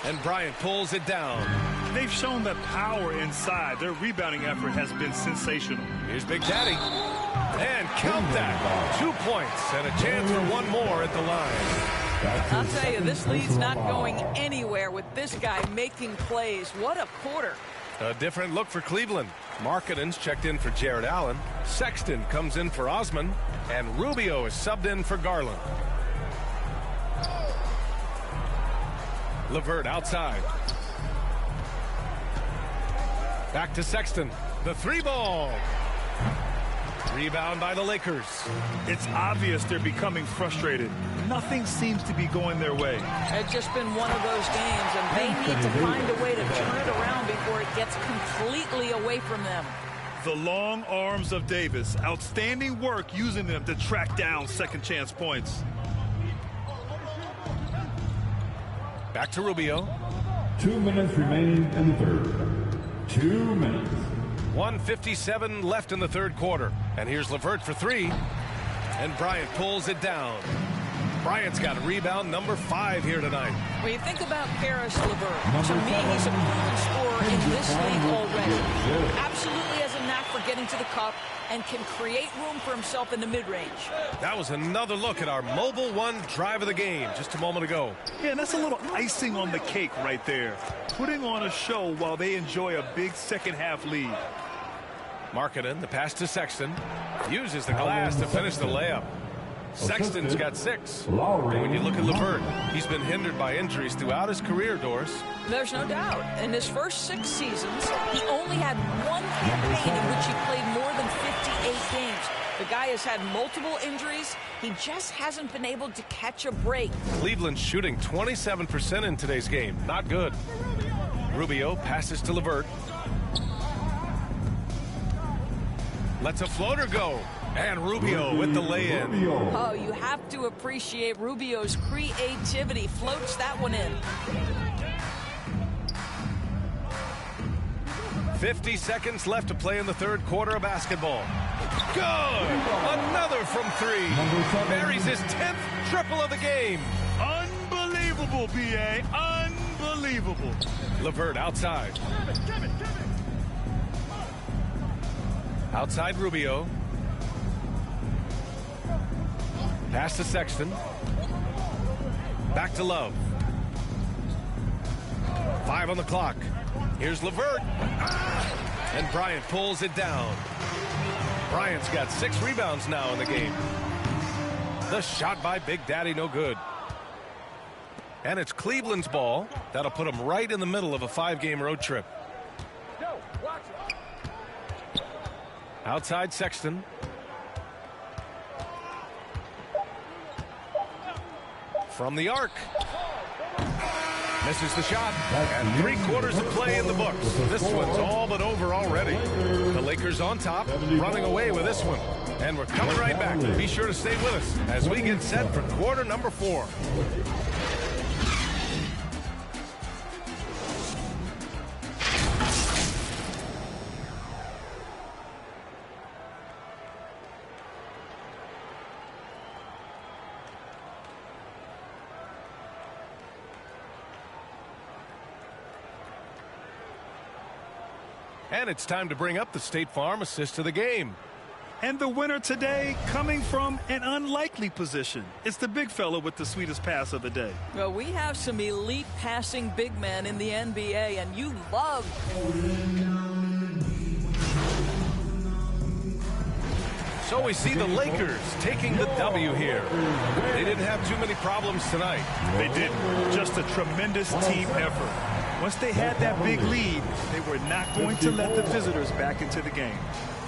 And Bryant pulls it down. They've shown that power inside. Their rebounding effort has been sensational. Here's Big Daddy. And count that. 2 points and a chance for one more at the line. I'll tell you, this lead's not going anywhere with this guy making plays. What a quarter. A different look for Cleveland. Markkanen's checked in for Jared Allen. Sexton comes in for Osman. And Rubio is subbed in for Garland. LeVert outside. Back to Sexton. The three ball. Rebound by the Lakers. It's obvious they're becoming frustrated. Nothing seems to be going their way. It's just been one of those games, and they need to find a way to turn it around before it gets completely away from them. The long arms of Davis. Outstanding work using them to track down second chance points. Back to Rubio. 2 minutes remaining in the third. 2 minutes. 1:57 left in the third quarter. And here's LeVert for three. And Bryant pulls it down. Bryant's got rebound number 5 here tonight. When you think about Karis LeVert, to me, he's a proven scorer in this league already. Absolutely has a knack for getting to the cup and can create room for himself in the mid-range. That was another look at our Mobile One drive of the game just a moment ago. Yeah, and that's a little icing on the cake right there. Putting on a show while they enjoy a big second-half lead. Markkanen, the pass to Sexton, uses the glass to finish the layup. Sexton's got 6. And when you look at LeVert, he's been hindered by injuries throughout his career, Doris. There's no doubt. In his first 6 seasons, he only had one campaign in which he played more than 58 games. The guy has had multiple injuries. He just hasn't been able to catch a break. Cleveland's shooting 27% in today's game. Not good. Rubio passes to LeVert. Lets a floater go. And Rubio with the lay-in. Oh, you have to appreciate Rubio's creativity. Floats that one in. 50 seconds left to play in the third quarter of basketball. Good! Another from 3. Buries his 10th triple of the game. Unbelievable, B.A. Unbelievable. LeVert outside. Outside Rubio. Pass to Sexton. Back to Love. 5 on the clock. Here's LeVert. And Bryant pulls it down. Bryant's got 6 rebounds now in the game. The shot by Big Daddy, no good. And it's Cleveland's ball. That'll put them right in the middle of a 5-game road trip. Outside Sexton. From the arc. Misses the shot, and 3 quarters of play in the books. This one's all but over already. The Lakers on top, running away with this one. And we're coming right back. Be sure to stay with us as we get set for quarter number 4. And it's time to bring up the State Farm assist of the game. And the winner today coming from an unlikely position. It's the big fella with the sweetest pass of the day. Well, we have some elite passing big men in the NBA, and you love. So we see the Lakers taking the W here. They didn't have too many problems tonight. They didn't. Just a tremendous team effort. Once they had that big lead, they were not going to let the visitors back into the game.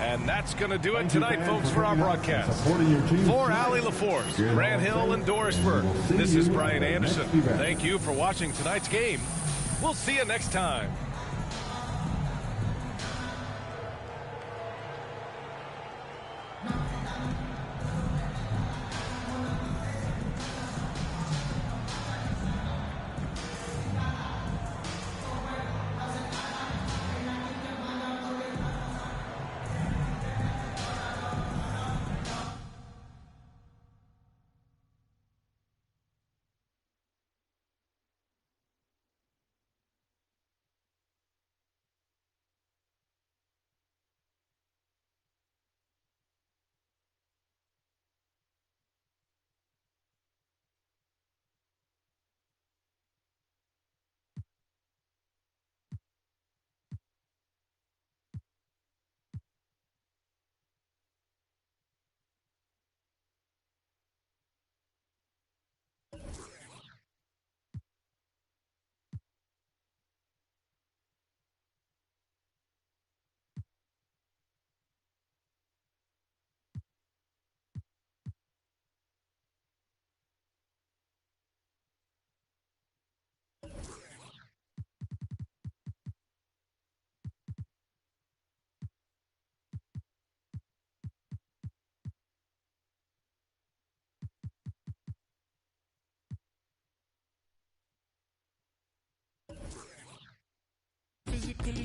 And that's going to do it tonight, folks, for our broadcast. For Allie LaForce, Grant Hill, and Doris Burke, this is Brian Anderson. Thank you for watching tonight's game. We'll see you next time.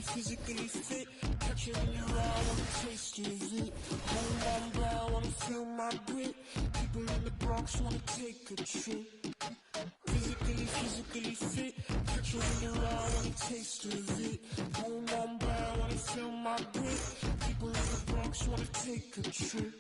Physically fit, catch it in your eye, wanna taste of it. Home on brown, wanna feel my grit. People in the Bronx wanna take a trip. Physically fit, catch it in your eye, wanna taste of it. Home on brown, wanna feel my grit. People in the Bronx wanna take a trip.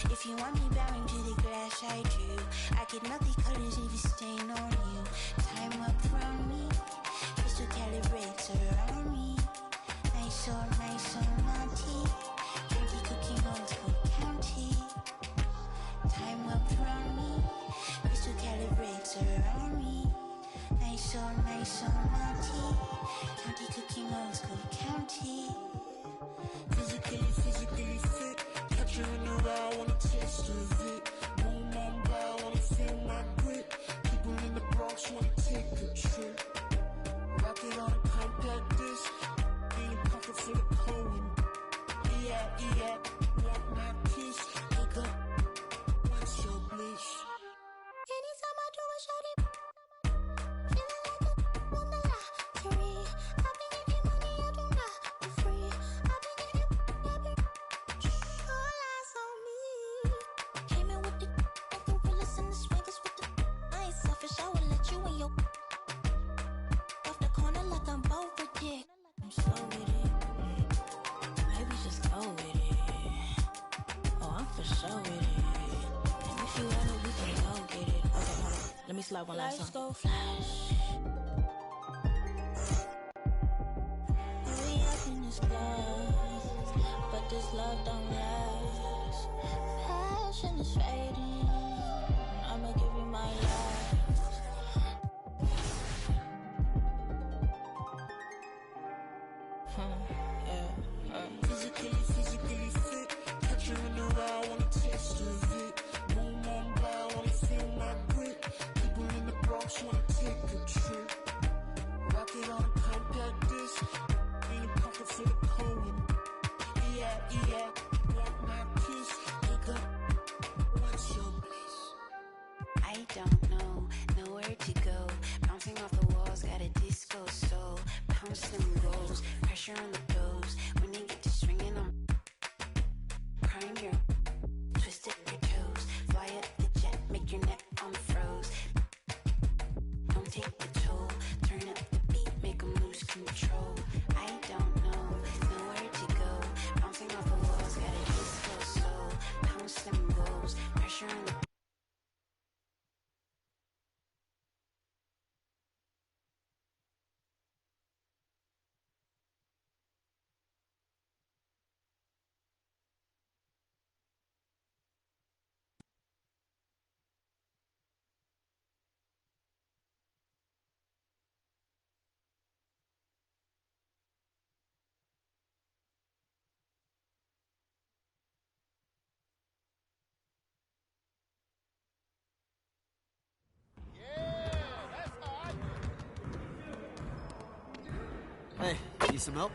If you want me bowing to the glass, I do. I get nothing colors if you stain on you. Time up from me, crystal calibrates around me. Nice or naughty. County cooking on Cook County. Time up from me, crystal calibrates around me. Nice or naughty. County cooking on Cook County. Physically fit. Catch you in the eye, wanna taste of it. Boom on brow, wanna feel my grit. People in the Bronx wanna take a trip. Rocket on a compact disc. In a pocket full of coin. Yeah, want my kiss. Pick up, what's your bliss? Anytime I do a shawty, feeling like a on the lottery. I've been getting money, I do not for free. I've been all eyes on me. Came in with the gorillas and the swaggers with the. I ain't selfish, I will let you in your off the corner like I'm both a dick. I'm so with it. Maybe just go with it. Oh, I'm for sure with it. And if you want it, we can go get it. Okay, hold on. Let me slide one last time. Lights go flash. Oh this love don't last. Passion is fading. I'ma give you my last. Physically fit. Catch you in the ride, wanna taste of it. Boom on by, wanna feel my grip. People in the Bronx wanna take a trip. Rocket on a compact disc. In a pocket full of cold. Yeah, want my kiss. Look up, what's your bliss? I don't know, nowhere to go. Bouncing off the walls, got a disco soul. Pounce them goals, pressure on the toes. When they get to swinging on, prime your twisted your toes. Fly up the jet, make your neck unfroze. Don't take the toll, turn up the beat, make them lose control. I don't know, nowhere to go. Bouncing off the walls, got a disco soul. Pounce them goals, pressure on the Hey, need some help?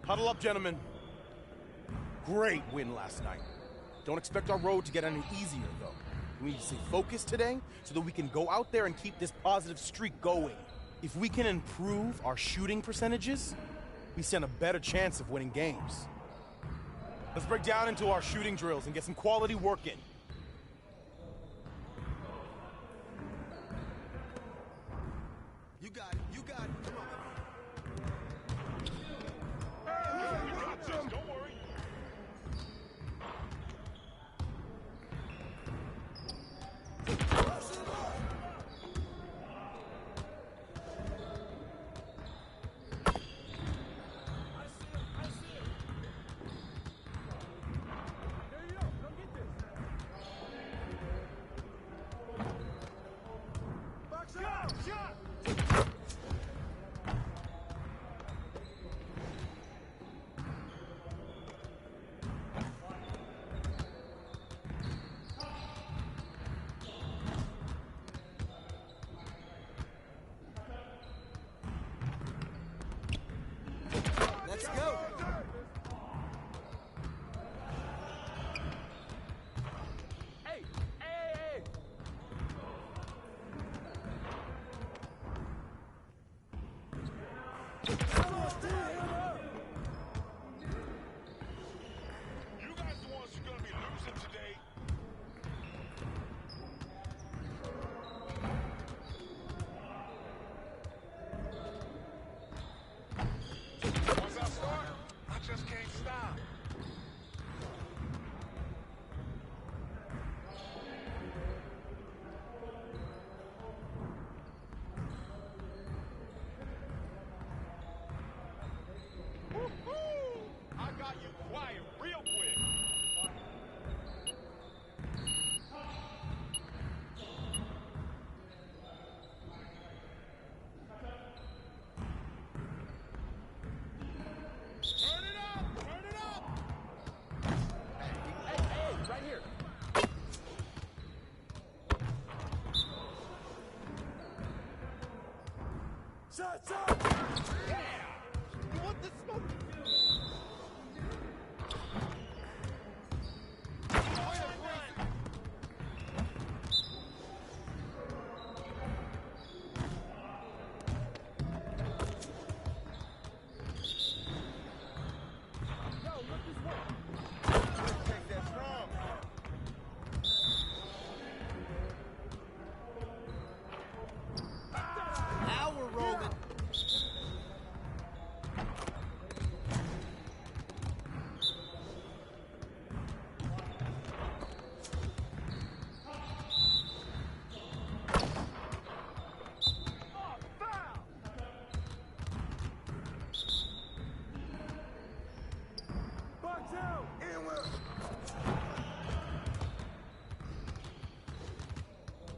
Huddle up, gentlemen. Great win last night. Don't expect our road to get any easier, though. We need to stay focused today so that we can go out there and keep this positive streak going. If we can improve our shooting percentages, we stand a better chance of winning games. Let's break down into our shooting drills and get some quality work in. You got it, you got it. Come on. Don't worry. Let's go. Hey, hey, hey! You guys the ones who are gonna be losing today. Once I start, I just can't stop. Woo-hoo! I got you quiet real quick. Turn it up! Turn it up! Hey, right here. Shots up! Yeah! You want the smoke? Yo, look this way. Take that strong.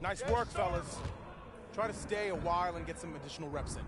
Nice work, fellas. Try to stay a while and get some additional reps in.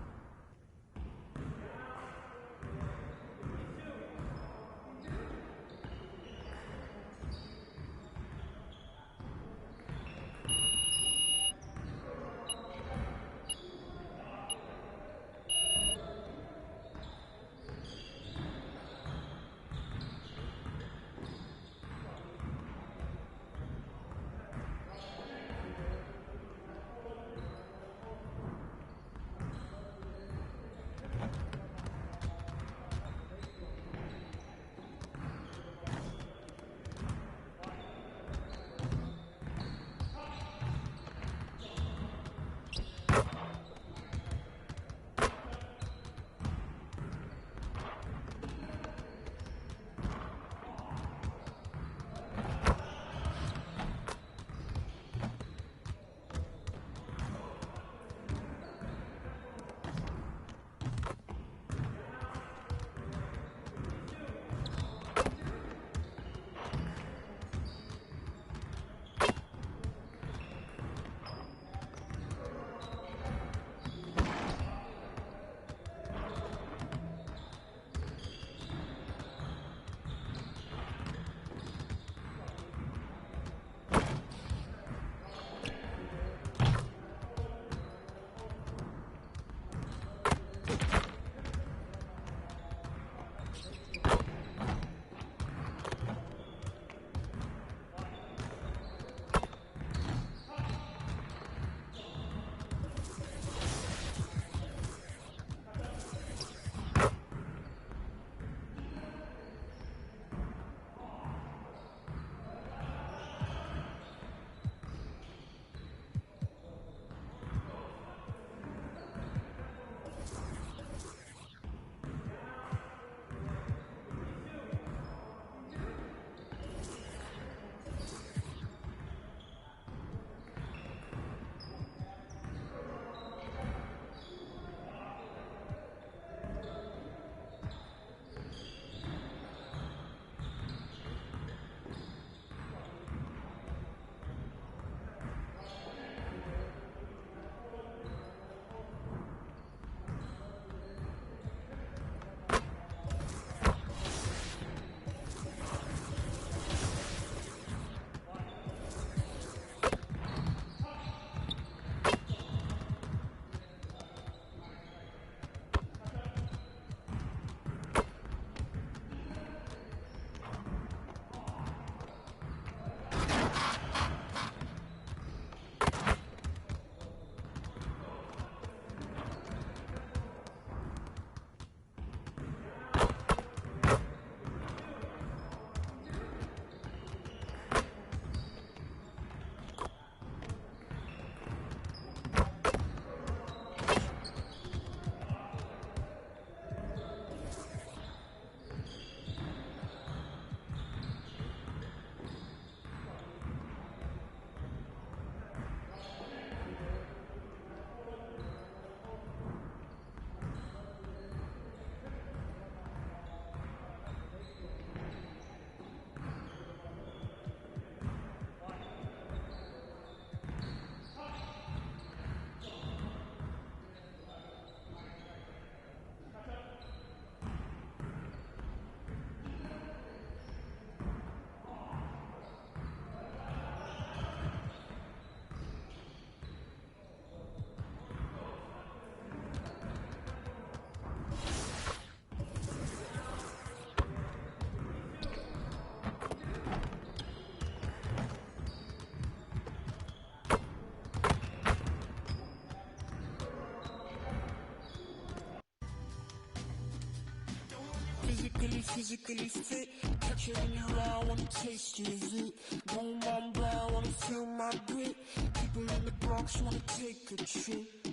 Physically fit, catch it in your eye, wanna taste of it. Boom, boom, brown, wanna feel my grit. People in the Bronx wanna take a trip.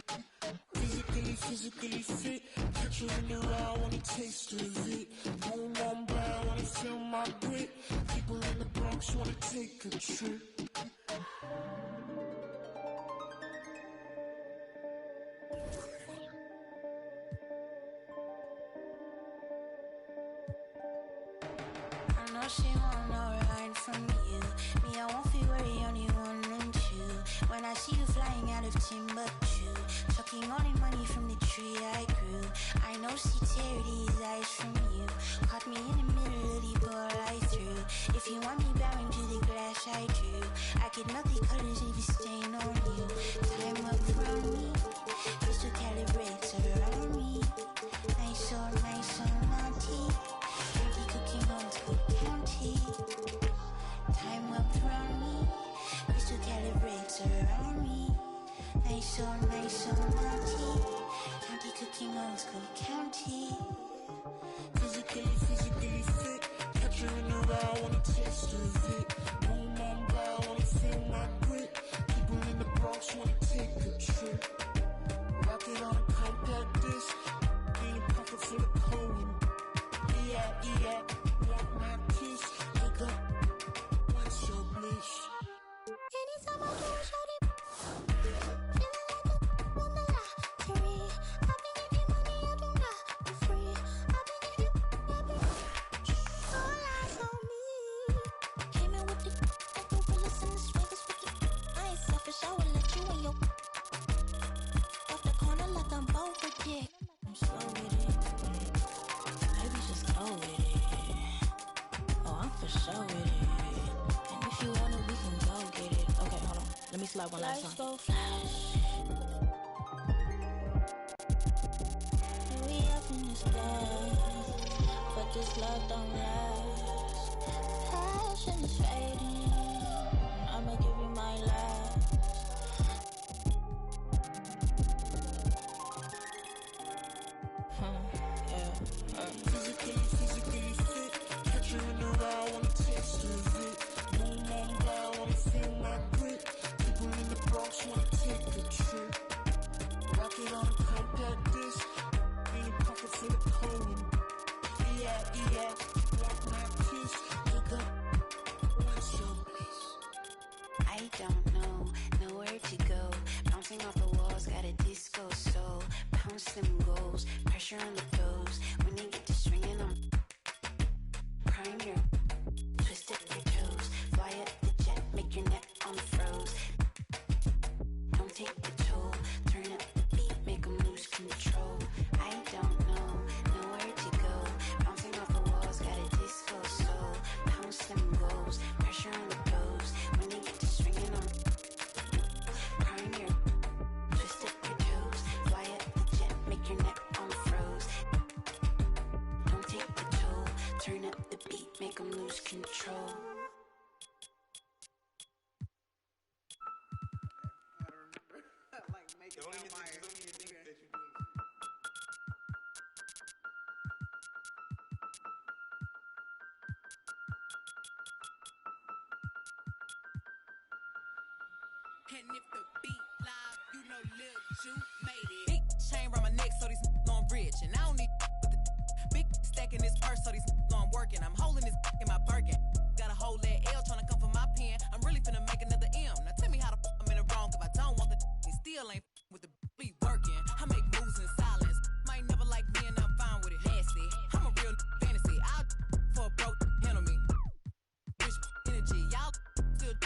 Physically fit, catch it in your eye, wanna taste of it. Boom, boom, brown, wanna feel my grit. People in the Bronx wanna take a trip. I know she want no ride from you. Me, I won't feel worry, only one and two. When I see you out of Timbuktu, sucking all the money from the tree I grew. I know she tear these eyes from you. Caught me in the middle of the ball I threw. If you want me bowing to the glass I drew, I could melt the colors if you stain on you. Time up from me, crystal calibrates around me. Nice so naughty. Dirty cooking on Cook County. Time up from me, crystal calibrates around me. Nice so naughty. County cooking on Cook County. Physically fit. Catch her in the raw, wanna taste of it. Boom, I'm brown, wanna feel my grit. People in the Bronx wanna take a trip. Rocket on a compact disc. In a pocket full of cold. Yeah, want my kiss. Wake up, what's your bliss? Anytime I do a shawty, feeling like a wonderla to me. I've been getting money, I don't got for free. I've been getting, all eyes on me. Came in with the gorillas and the swaggers with the. I ain't selfish, I will let you in your. Off the corner like I'm bold with it. I'm slow with it. Maybe just go with it. Oh, I'm for sure with it. And if you want it, we can go get it. Okay, hold on. Let me slide one last time. Lights go flash. We up in this glass, but this love don't last. Passion is fading. I'ma give you my last. Physically fit. Catch her in the raw, wanna taste of it. Boom, I'm brown, wanna feel my grit. People in the Bronx wanna take a trip. Rocket on a compact disc. In a pocket full of cold. Yeah, want my kiss. Wake up, what's your bliss? I don't know, nowhere to go. Bouncing off the walls, got a disco soul. Pounce them goals, pressure on the toes. When they get to swinging, I'm prime your twist up your toes. Fly up the jet, make your neck unfroze. Don't take the toll, turn up the beat, make them lose control. I don't know, nowhere to go. Bouncing off the walls, got a disco soul. Pounce them goals, pressure on the toes. When they get to swinging, I'm prime your twist up your toes. Fly up the jet, make your neck unfroze. Don't take the toll, turn up the beat, make them lose control. And if the beat live, you know Lil Ju made it. Big chain around my neck, so these on rich. And I don't need with the big stack in this purse, so these on working. I'm holding this in my Birkin. Got a whole leg L trying to come for my pen. I'm really finna make another M. Now tell me how the I'm in the wrong, if I don't want the and still ain't with the be working. I make moves in silence. Might never like me and I'm fine with it. Nasty. I'm a real fantasy. I'll for a broke handle me. Rich energy, y'all still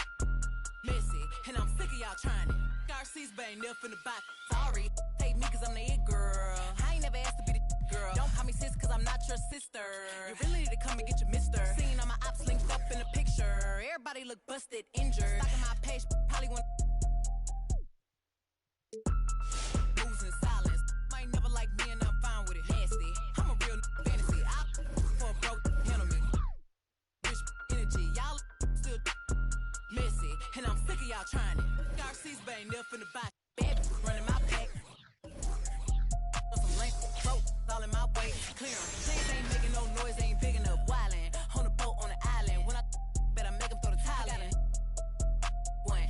messy, and I'm sick of y'all trying it. RC's bang up in the box. Sorry, take me cause I'm the it girl. I ain't never asked to be the girl. Don't call me sis cause I'm not your sister. You really need to come and get your mister. Seen all my ops linked up in the picture. Everybody look busted, injured. Stalking my page, probably want moves in silence. Might never like me and I'm fine with it. Nasty, I'm a real fantasy. I'll for a broke handle me. Rich energy, y'all still messy, and I'm sick of y'all trying it. RC's bang up in the box. Bad running my pack. Some lame throat all in my way. Clear 'em. Chains ain't making no noise, ain't big enough. Wildin' on the boat on the island. When I better make 'em throw the tile in. One,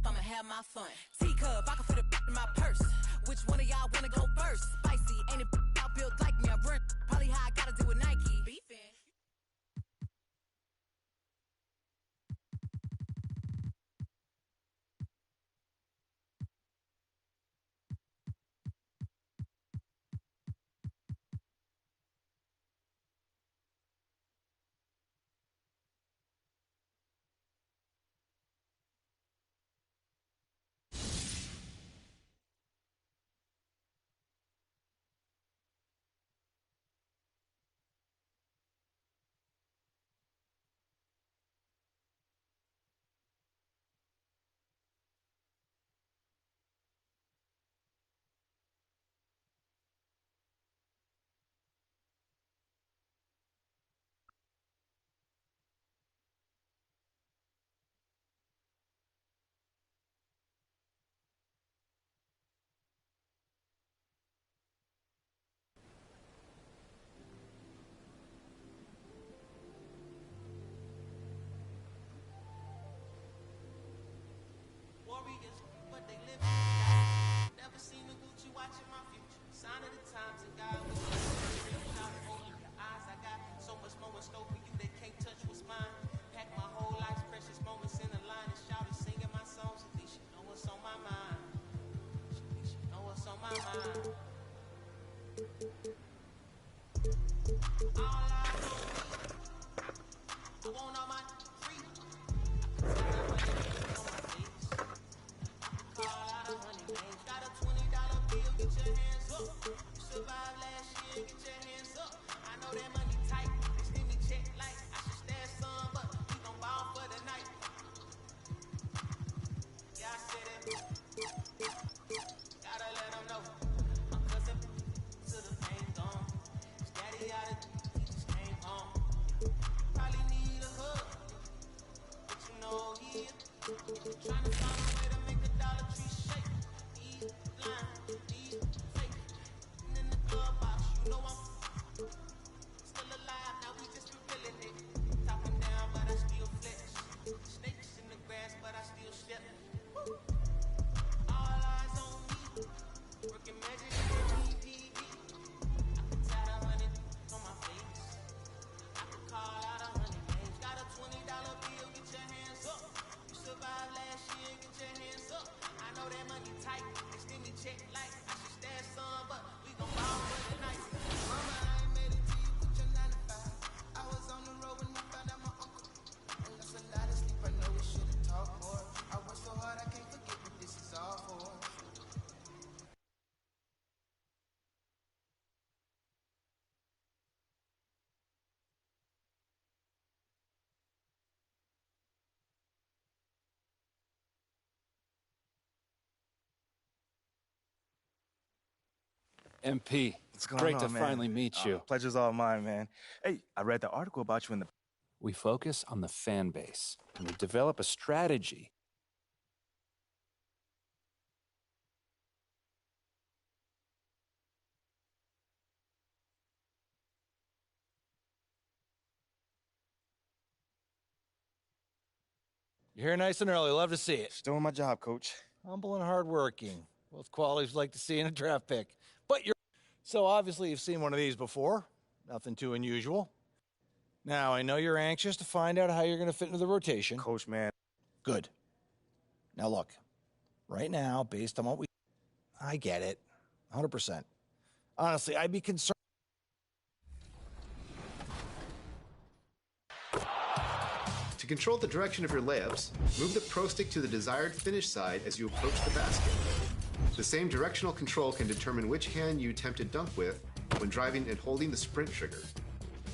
I'ma have my fun. Teacup, I can fit a in my purse. Which one of y'all wanna go first? Spicy, ain't it out built like me? I run probably how I gotta do with Nike. Beefin'. MP, What's going great on, to man? finally meet you. Pleasure's all mine, man. Hey, I read the article about you in the... We focus on the fan base, and we develop a strategy. You're here nice and early. Love to see it. Just doing my job, Coach. Humble and hardworking. Both qualities like to see in a draft pick. But you're... So obviously you've seen one of these before. Nothing too unusual. Now, I know you're anxious to find out how you're going to fit into the rotation. Coach, man. Good. Now, look. Right now, based on what we... I get it. 100%. Honestly, I'd be concerned... To control the direction of your layups, move the Pro Stick to the desired finish side as you approach the basket. The same directional control can determine which hand you attempt to dunk with when driving and holding the sprint trigger.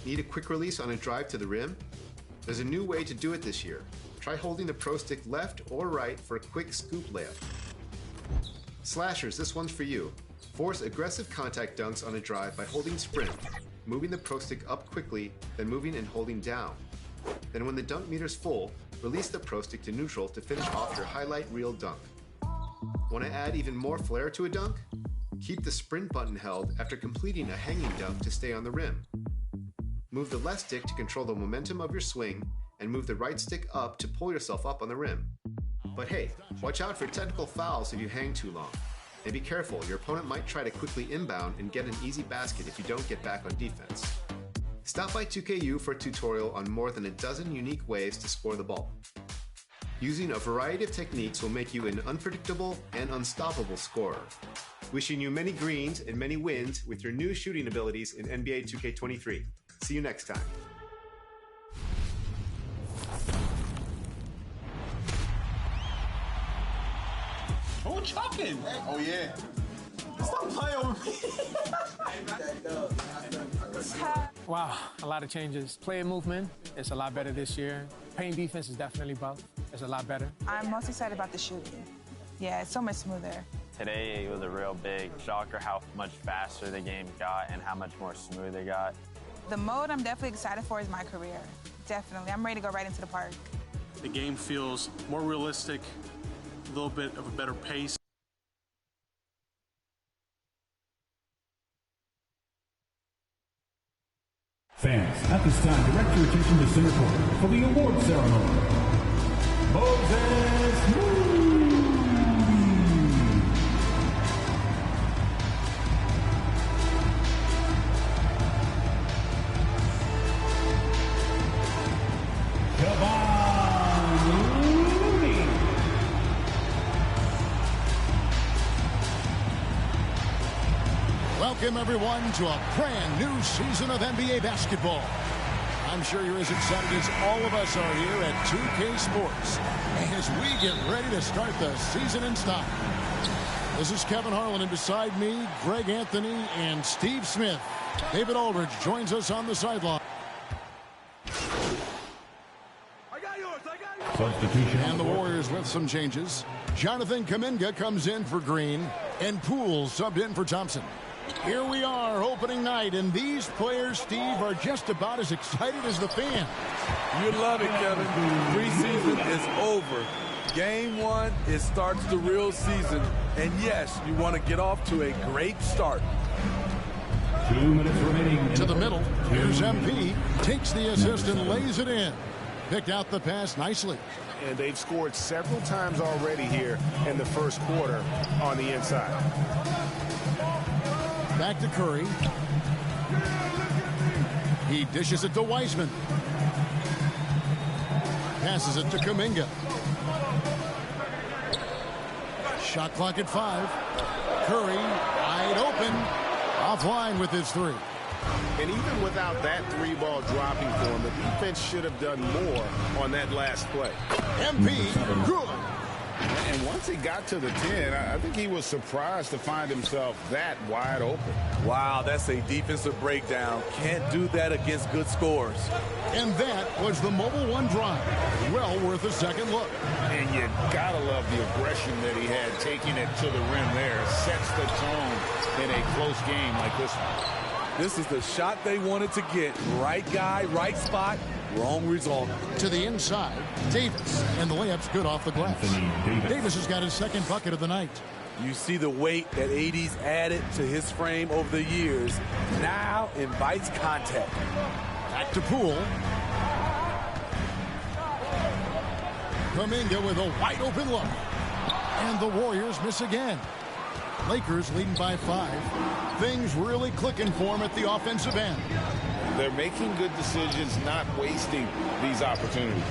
Need a quick release on a drive to the rim? There's a new way to do it this year. Try holding the Pro Stick left or right for a quick scoop layup. Slashers, this one's for you. Force aggressive contact dunks on a drive by holding sprint, moving the Pro Stick up quickly, then moving and holding down. Then when the dunk meter's full, release the Pro Stick to neutral to finish off your highlight reel dunk. Want to add even more flair to a dunk? Keep the sprint button held after completing a hanging dunk to stay on the rim. Move the left stick to control the momentum of your swing, and move the right stick up to pull yourself up on the rim. But hey, watch out for technical fouls if you hang too long. And be careful, your opponent might try to quickly inbound and get an easy basket if you don't get back on defense. Stop by 2KU for a tutorial on more than a dozen unique ways to score the ball. Using a variety of techniques will make you an unpredictable and unstoppable scorer. Wishing you many greens and many wins with your new shooting abilities in NBA 2K23. See you next time. Who chopping? Oh yeah. Stop playing with me. Wow, a lot of changes. Player movement is a lot better this year. Paint defense is definitely buff. It's a lot better. I'm most excited about the shooting. Yeah, it's so much smoother. Today it was a real big shocker how much faster the game got and how much more smooth it got. The mode I'm definitely excited for is my career. Definitely. I'm ready to go right into the park. The game feels more realistic, a little bit of a better pace. Fans, at this time, direct your attention to center court for the award ceremony. Moses Moody. Welcome, everyone, to a brand new season of NBA basketball. I'm sure you're as excited as all of us are here at 2K Sports as we get ready to start the season in style. This is Kevin Harlan, and beside me, Greg Anthony and Steve Smith. David Aldridge joins us on the sideline. Substitution. And the Warriors with some changes. Jonathan Kuminga comes in for Green, and Poole subbed in for Thompson. Here we are, opening night, and these players, Steve, are just about as excited as the fans. You love it, Kevin. Preseason is over. Game one, it starts the real season. And yes, you want to get off to a great start. 2 minutes remaining. To the middle. Here's MP. Takes the assist and lays it in. Picked out the pass nicely. And they've scored several times already here in the first quarter on the inside. Back to Curry. He dishes it to Wiseman. Passes it to Kuminga. Shot clock at 5. Curry wide open. Offline with his three. And even without that three ball dropping for him, the defense should have done more on that last play. MP, good. And And once he got to the 10, I think he was surprised to find himself that wide open. Wow, that's a defensive breakdown. Can't do that against good scores. And that was the Mobile One drive. Well worth a second look. And you gotta love the aggression that he had, taking it to the rim there. Sets the tone in a close game like this one. This is the shot they wanted to get. Right guy, right spot, wrong result. To the inside, Davis, and the layup's good off the glass. Davis has got his second bucket of the night. You see the weight that AD's added to his frame over the years. Now invites contact. Back to Poole. Kuminga with a wide open look. And the Warriors miss again. Lakers leading by 5. Things really clicking for them at the offensive end. They're making good decisions, not wasting these opportunities.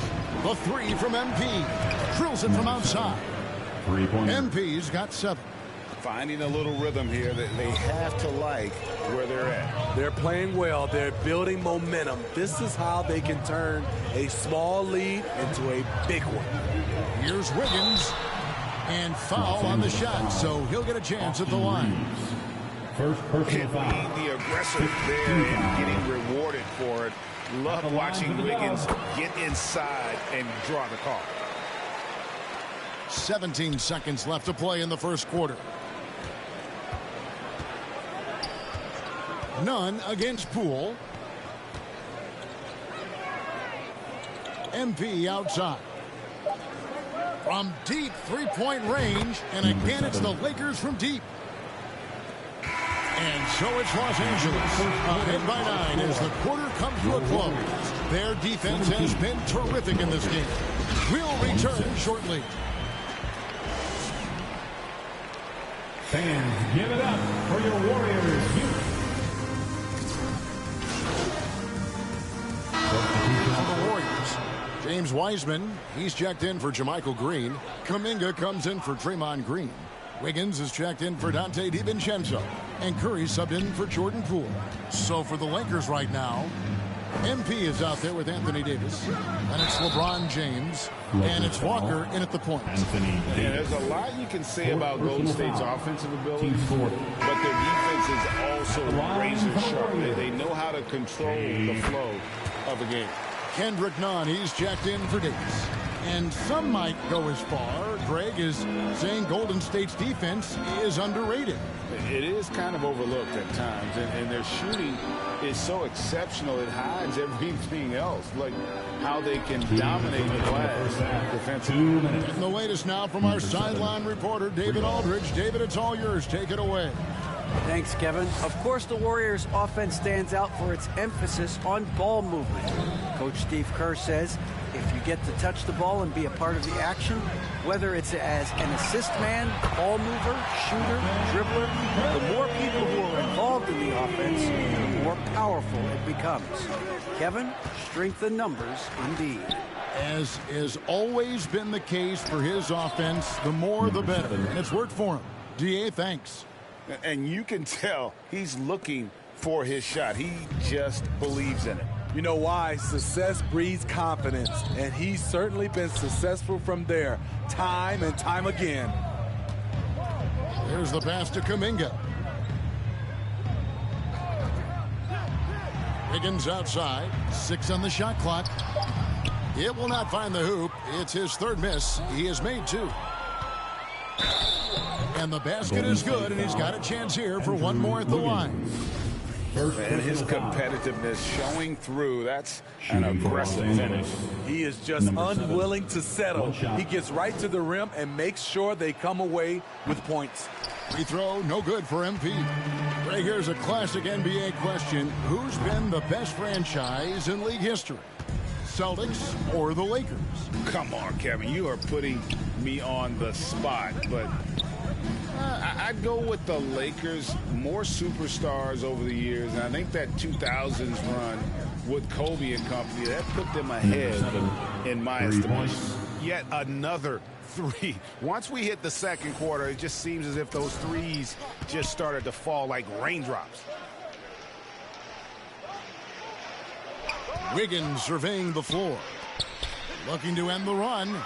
The 3 from MP. Drills it from outside. MP's got 7. Finding a little rhythm here that they have to like where they're at. They're playing well. They're building momentum. This is how they can turn a small lead into a big one. Here's Wiggins. And foul on the shot, so he'll get a chance at the line. First personal foul. Being the aggressor there and getting rewarded for it. Love watching Wiggins get inside and draw the call. 17 seconds left to play in the first quarter. None against Poole. MP outside. From deep three-point range, and again it's the Lakers from deep. And so it's Los Angeles, ahead by 9 as the quarter comes to a close. Their defense has been terrific in this game. We'll return shortly. Fans, give it up for your Warriors. For the Warriors, James Wiseman, he's checked in for Jermichael Green. Kuminga comes in for Draymond Green. Wiggins is checked in for Dante DiVincenzo. And Curry subbed in for Jordan Poole. So for the Lakers right now, MP is out there with Anthony Davis. And it's LeBron James. And it's Walker in at the point. Yeah, there's a lot you can say about Golden State's offensive ability, but their defense is also razor sharp. They know how to control the flow of a game. Kendrick Nunn, he's checked in for Davis. And some might go as far, Greg, as saying Golden State's defense is underrated. It is kind of overlooked at times, and their shooting is so exceptional it hides everything else, like how they can dominate the glass defensively. And the latest now from our sideline reporter, David Aldridge. David, it's all yours. Take it away. Thanks, Kevin. Of course, the Warriors' offense stands out for its emphasis on ball movement. Coach Steve Kerr says if you get to touch the ball and be a part of the action, whether it's as an assist man, ball mover, shooter, dribbler, the more people who are involved in the offense, the more powerful it becomes. Kevin, strength in numbers indeed. As has always been the case for his offense, the more the better. And it's worked for him. DA, thanks. And you can tell he's looking for his shot. He just believes in it. You know why? Success breeds confidence, and he's certainly been successful from there, time and time again. There's the pass to Kuminga. Wiggins outside, 6 on the shot clock. It will not find the hoop. It's his third miss. He has made 2. And the basket is good, and he's got a chance here for one more at the line. And his competitiveness showing through. That's an aggressive finish. He is just unwilling to settle. He gets right to the rim and makes sure they come away with points. Free throw, no good for MP. Right here's a classic NBA question. Who's been the best franchise in league history? Celtics or the Lakers? Come on, Kevin. You are putting me on the spot, but I'd go with the Lakers. More superstars over the years, and I think that 2000s run with Kobe and company, that put them ahead in my estimation. Yet another 3. Once we hit the second quarter, it just seems as if those threes just started to fall like raindrops. Wiggins surveying the floor. Looking to end the run.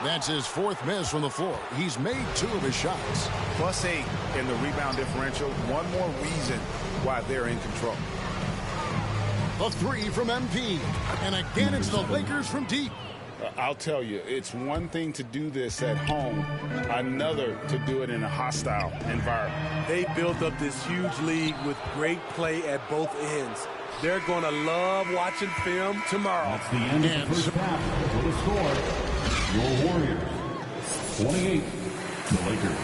That's his 4th miss from the floor. He's made 2 of his shots. +8 in the rebound differential. One more reason why they're in control. A 3 from MP. And again, it's the Lakers from deep. I'll tell you, it's one thing to do this at home, another to do it in a hostile environment. They built up this huge lead with great play at both ends. They're going to love watching film tomorrow. That's the end of the first half. For the score, your Warriors 28, the Lakers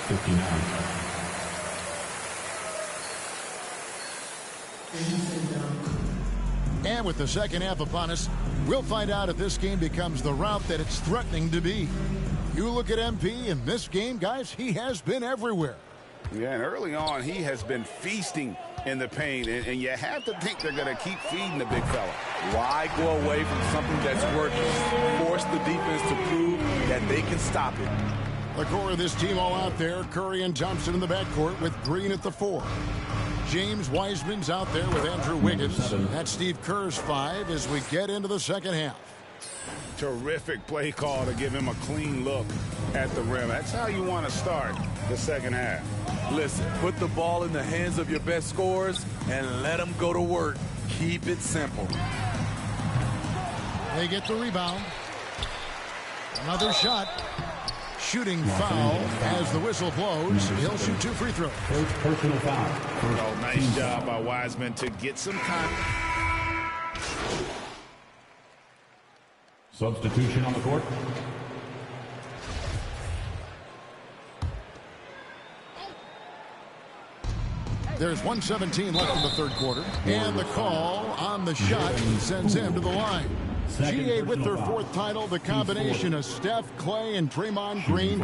59. And with the second half upon us, we'll find out if this game becomes the route that it's threatening to be. You look at MP in this game, guys, he has been everywhere. Yeah, and early on, he has been feasting in the paint, and you have to think they're going to keep feeding the big fella. Why go away from something that's working? Force the defense to prove that they can stop it. The core of this team all out there, Curry and Thompson in the backcourt with Green at the 4. James Wiseman's out there with Andrew Wiggins. That's Steve Kerr's 5 as we get into the second half. Terrific play call to give him a clean look at the rim. That's how you want to start the second half. Listen, put the ball in the hands of your best scorers and let them go to work. Keep it simple. They get the rebound. Another shot. Shooting foul as the whistle blows. He'll shoot 2 free throws. First personal foul. Oh, nice job by Wiseman to get some contact. Substitution on the court. There's 1:17 left in the third quarter. And the call on the shot sends him to the line. GA with their 4th title, the combination of Steph, Clay, and Draymond Green,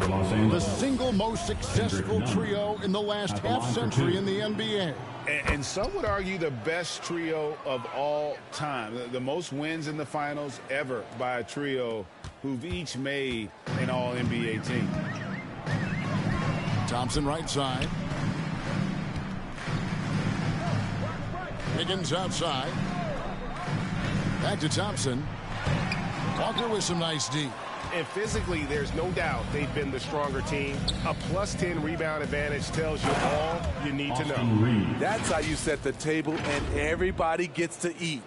the single most successful trio in the last half-century in the NBA. And some would argue the best trio of all time. The most wins in the finals ever by a trio who've each made an all-NBA team. Thompson right side. Higgins outside. Back to Thompson. Walker with some nice D. And physically, there's no doubt they've been the stronger team. A +10 rebound advantage tells you all you need to know. That's how you set the table and everybody gets to eat.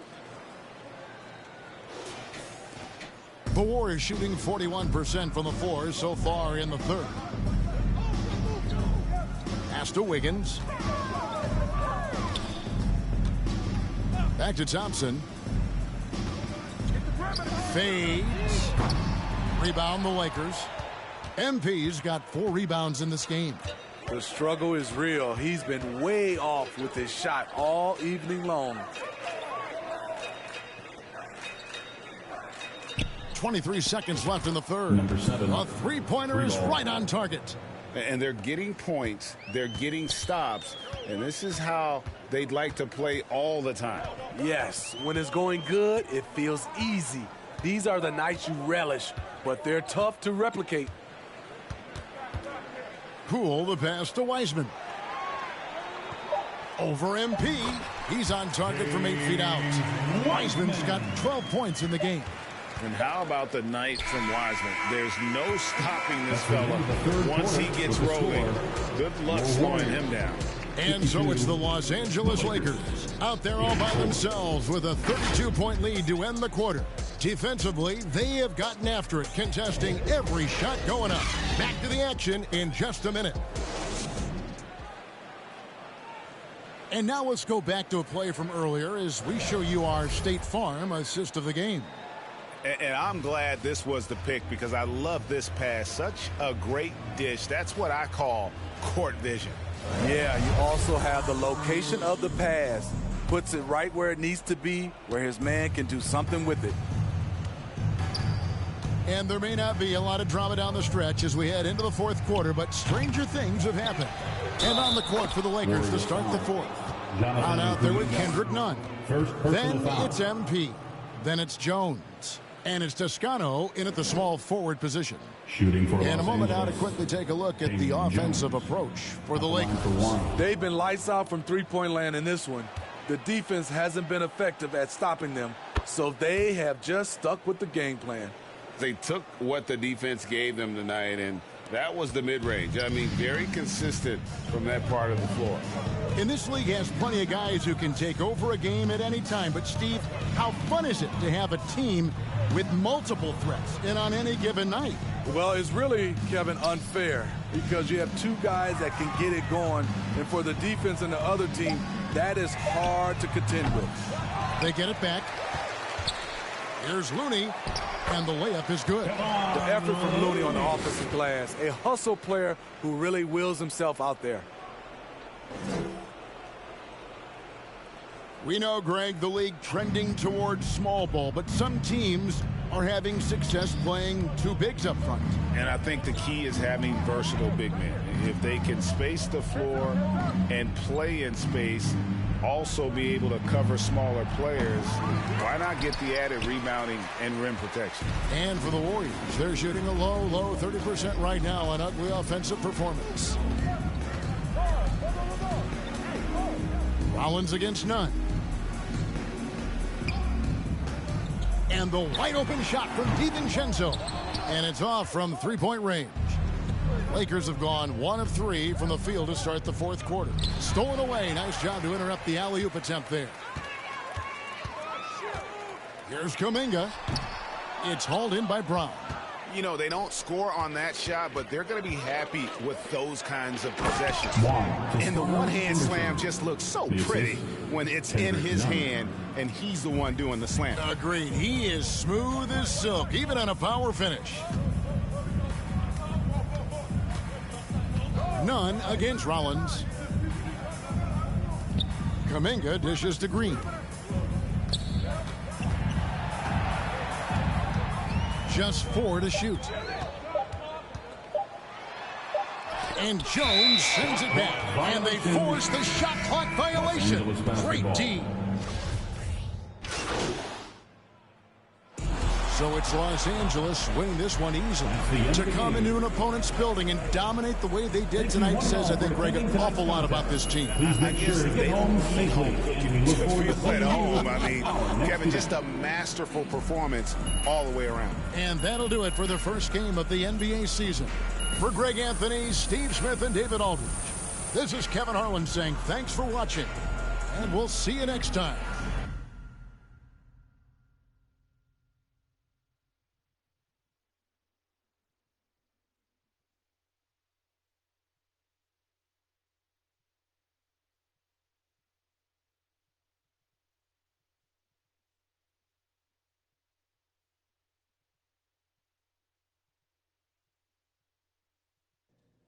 The Warriors shooting 41% from the floor so far in the third. Pass to Wiggins. Back to Thompson. Fades. Rebound the Lakers. MP's got 4 rebounds in this game. The struggle is real. He's been way off with his shot all evening long. 23 seconds left in the third. A 3-pointer is right on target. And they're getting points. They're getting stops. And this is how they'd like to play all the time. Yes, when it's going good, it feels easy. These are the nights you relish, but they're tough to replicate. Cool the pass to Wiseman. Over MP. He's on target from 8 feet out. Wiseman's got 12 points in the game. And how about the night from Wiseman? There's no stopping this fella. Once he gets rolling, good luck slowing him down. And so it's the Los Angeles Lakers out there all by themselves with a 32-point lead to end the quarter. Defensively, they have gotten after it, contesting every shot going up. Back to the action in just a minute. And now let's go back to a play from earlier as we show you our State Farm assist of the game. And I'm glad this was the pick because I love this pass. Such a great dish. That's what I call court vision. Yeah, you also have the location of the pass. Puts it right where it needs to be, where his man can do something with it. And there may not be a lot of drama down the stretch as we head into the fourth quarter, but stranger things have happened. And on the court for the Lakers to start the fourth. On out there with Kendrick Nunn. Then it's MP. Then it's Jones. And it's Toscano in at the small forward position. Shooting for in a moment now to Angeles. quickly take a look at the offensive approach for the Lakers. They've been lights out from three-point land in this one. The defense hasn't been effective at stopping them, so they have just stuck with the game plan. They took what the defense gave them tonight, and that was the mid-range. I mean, very consistent from that part of the floor. And this league has plenty of guys who can take over a game at any time. But, Steve, how fun is it to have a team with multiple threats and on any given night? Well, it's really, Kevin, unfair because you have two guys that can get it going. And for the defense and the other team, that is hard to contend with. They get it back. Here's Looney, and the layup is good. The effort from Looney on the offensive glass, a hustle player who really wills himself out there. We know, Greg, the league trending towards small ball, but some teams are having success playing two bigs up front. And I think the key is having versatile big men. If they can space the floor and play in space, also be able to cover smaller players, why not get the added rebounding and rim protection? And for the Warriors, they're shooting a low 30% right now, an ugly offensive performance. Rollins against Nunn. And the wide open shot from DiVincenzo. And it's off from three-point range. Lakers have gone 1 of 3 from the field to start the fourth quarter. Stolen away. Nice job to interrupt the alley-oop attempt there. Here's Kuminga. It's hauled in by Brown. You know, they don't score on that shot, but they're going to be happy with those kinds of possessions. And the one-hand slam just looks so pretty when it's in his hand and he's the one doing the slam. Agreed. He is smooth as silk, even on a power finish. Nunn against Rollins. Kuminga dishes to Green. Just 4 to shoot. And Jones sends it back. And they force the shot clock violation. Great D. So it's Los Angeles winning this one easily. To come into an opponent's building and dominate the way they did tonight says, I think, Greg, an awful lot about this team. I guess they don't need home cooking to feel at home. I mean, Kevin, just a masterful performance all the way around. And that'll do it for the first game of the NBA season. For Greg Anthony, Steve Smith, and David Aldridge, this is Kevin Harlan saying thanks for watching, and we'll see you next time.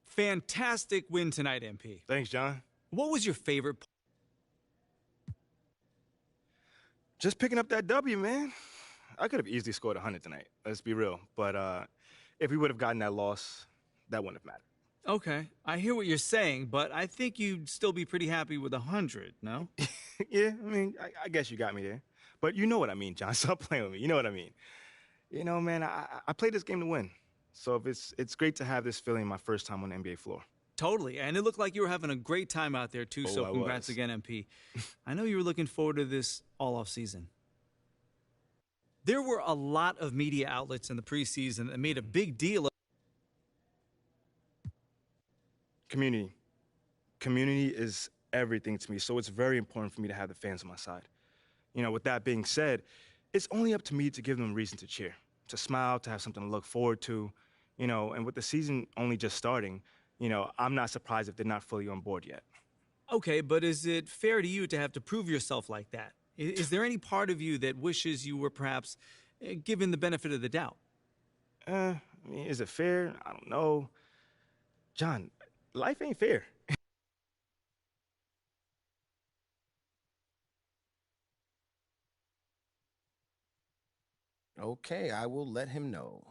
Fantastic win tonight, MP. Thanks, John. What was your favorite? Just picking up that W, man. I could have easily scored 100 tonight. Let's be real. But if we would have gotten that loss, that wouldn't have mattered. Okay, I hear what you're saying, but I think you'd still be pretty happy with 100, no? Yeah, I mean, I guess you got me there. But you know what I mean, John. Stop playing with me. You know what I mean. You know, man, I played this game to win. So it's great to have this feeling my first time on the NBA floor. Totally, and it looked like you were having a great time out there, too, so congrats again, MP. I know you were looking forward to this all off season. There were a lot of media outlets in the preseason that made a big deal of Community. Community is everything to me, so it's very important for me to have the fans on my side. You know, with that being said, it's only up to me to give them a reason to cheer, to smile, to have something to look forward to. You know, and with the season only just starting, you know, I'm not surprised if they're not fully on board yet. Okay, but is it fair to you to have to prove yourself like that? Is there any part of you that wishes you were perhaps given the benefit of the doubt? I mean, is it fair? I don't know. John, life ain't fair. Okay, I will let him know.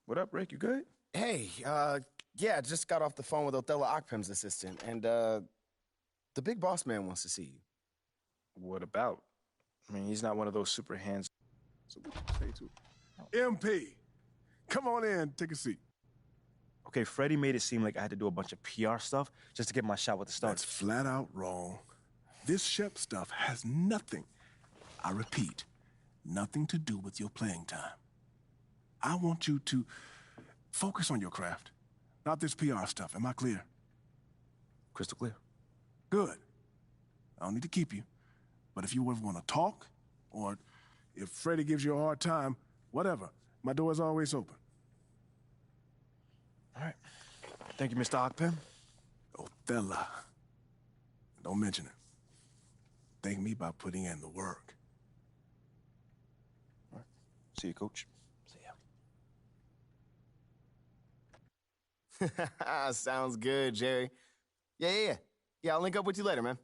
What up, Rick? You good? Hey, yeah, just got off the phone with Othello Akpem's assistant, and the big boss man wants to see you. What about? I mean, he's not one of those super hands. So what you say to? MP, come on in, take a seat. Okay, Freddie made it seem like I had to do a bunch of PR stuff just to get my shot with the Stars. That's flat out wrong. This Shep stuff has nothing, I repeat, nothing to do with your playing time. I want you to focus on your craft, not this PR stuff. Am I clear? Crystal clear. Good. I don't need to keep you. But if you ever want to talk, or if Freddie gives you a hard time, whatever, my door is always open. All right. Thank you, Mr. Ogpen. Othello. Don't mention it. Thank me by putting in the work. All right. See you, Coach. See ya. Sounds good, Jerry. Yeah, I'll link up with you later, man.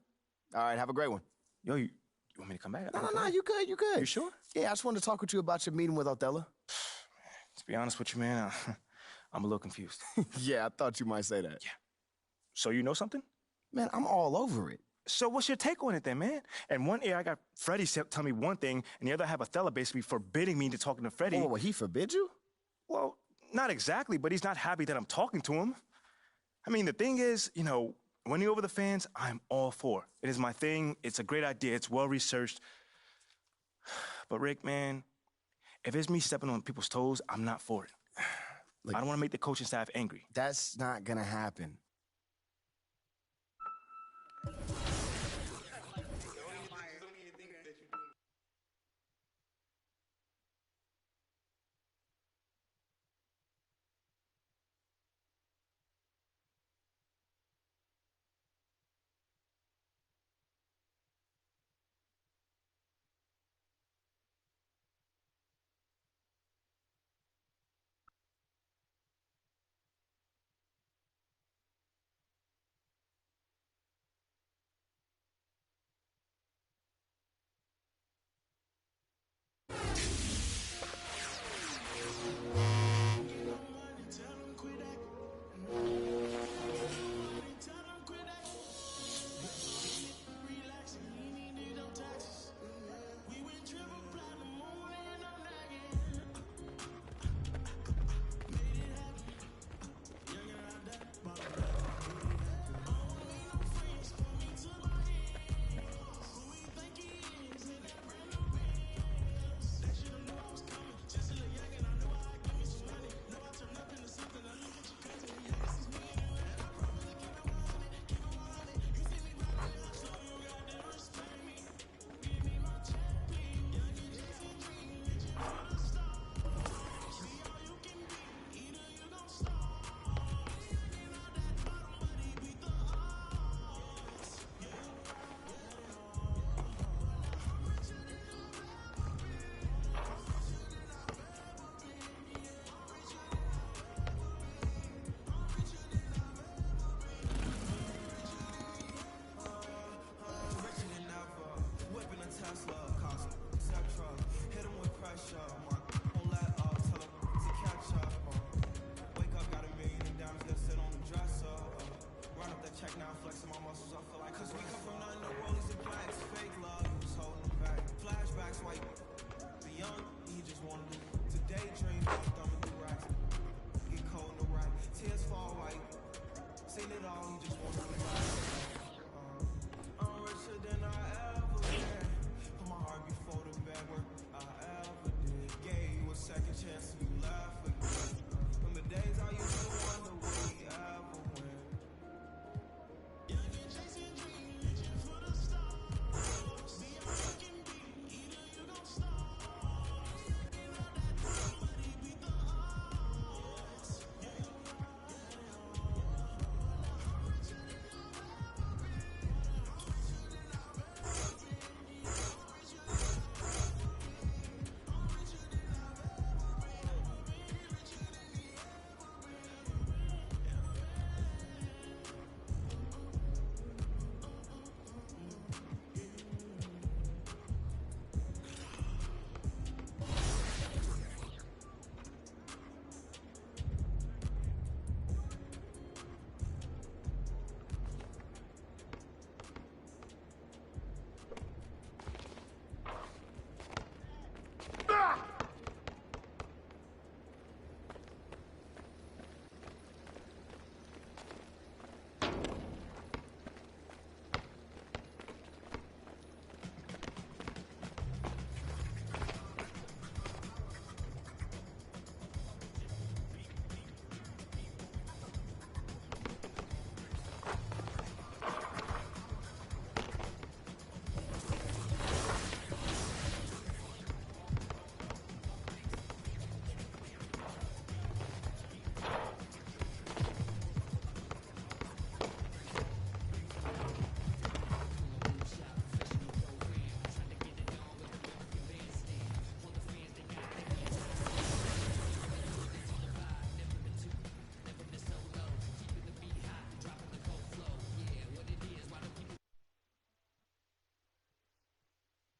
All right, have a great one. Yo, you want me to come back? No, you good. You sure? Yeah, I just wanted to talk with you about your meeting with Othello. To be honest with you, man, I'm a little confused. Yeah, I thought you might say that. Yeah. So you know something? Man, I'm all over it. So what's your take on it then, man? And one ear I got Freddie tell me one thing, and the other I have Othello basically forbidding me to talking to Freddie. Oh, well, he forbid you? Well, not exactly, but he's not happy that I'm talking to him. I mean, the thing is, you know, winning over the fans, I'm all for. It is my thing. It's a great idea. It's well-researched. But, Rick, man, if it's me stepping on people's toes, I'm not for it. Look, I don't want to make the coaching staff angry. That's not going to happen.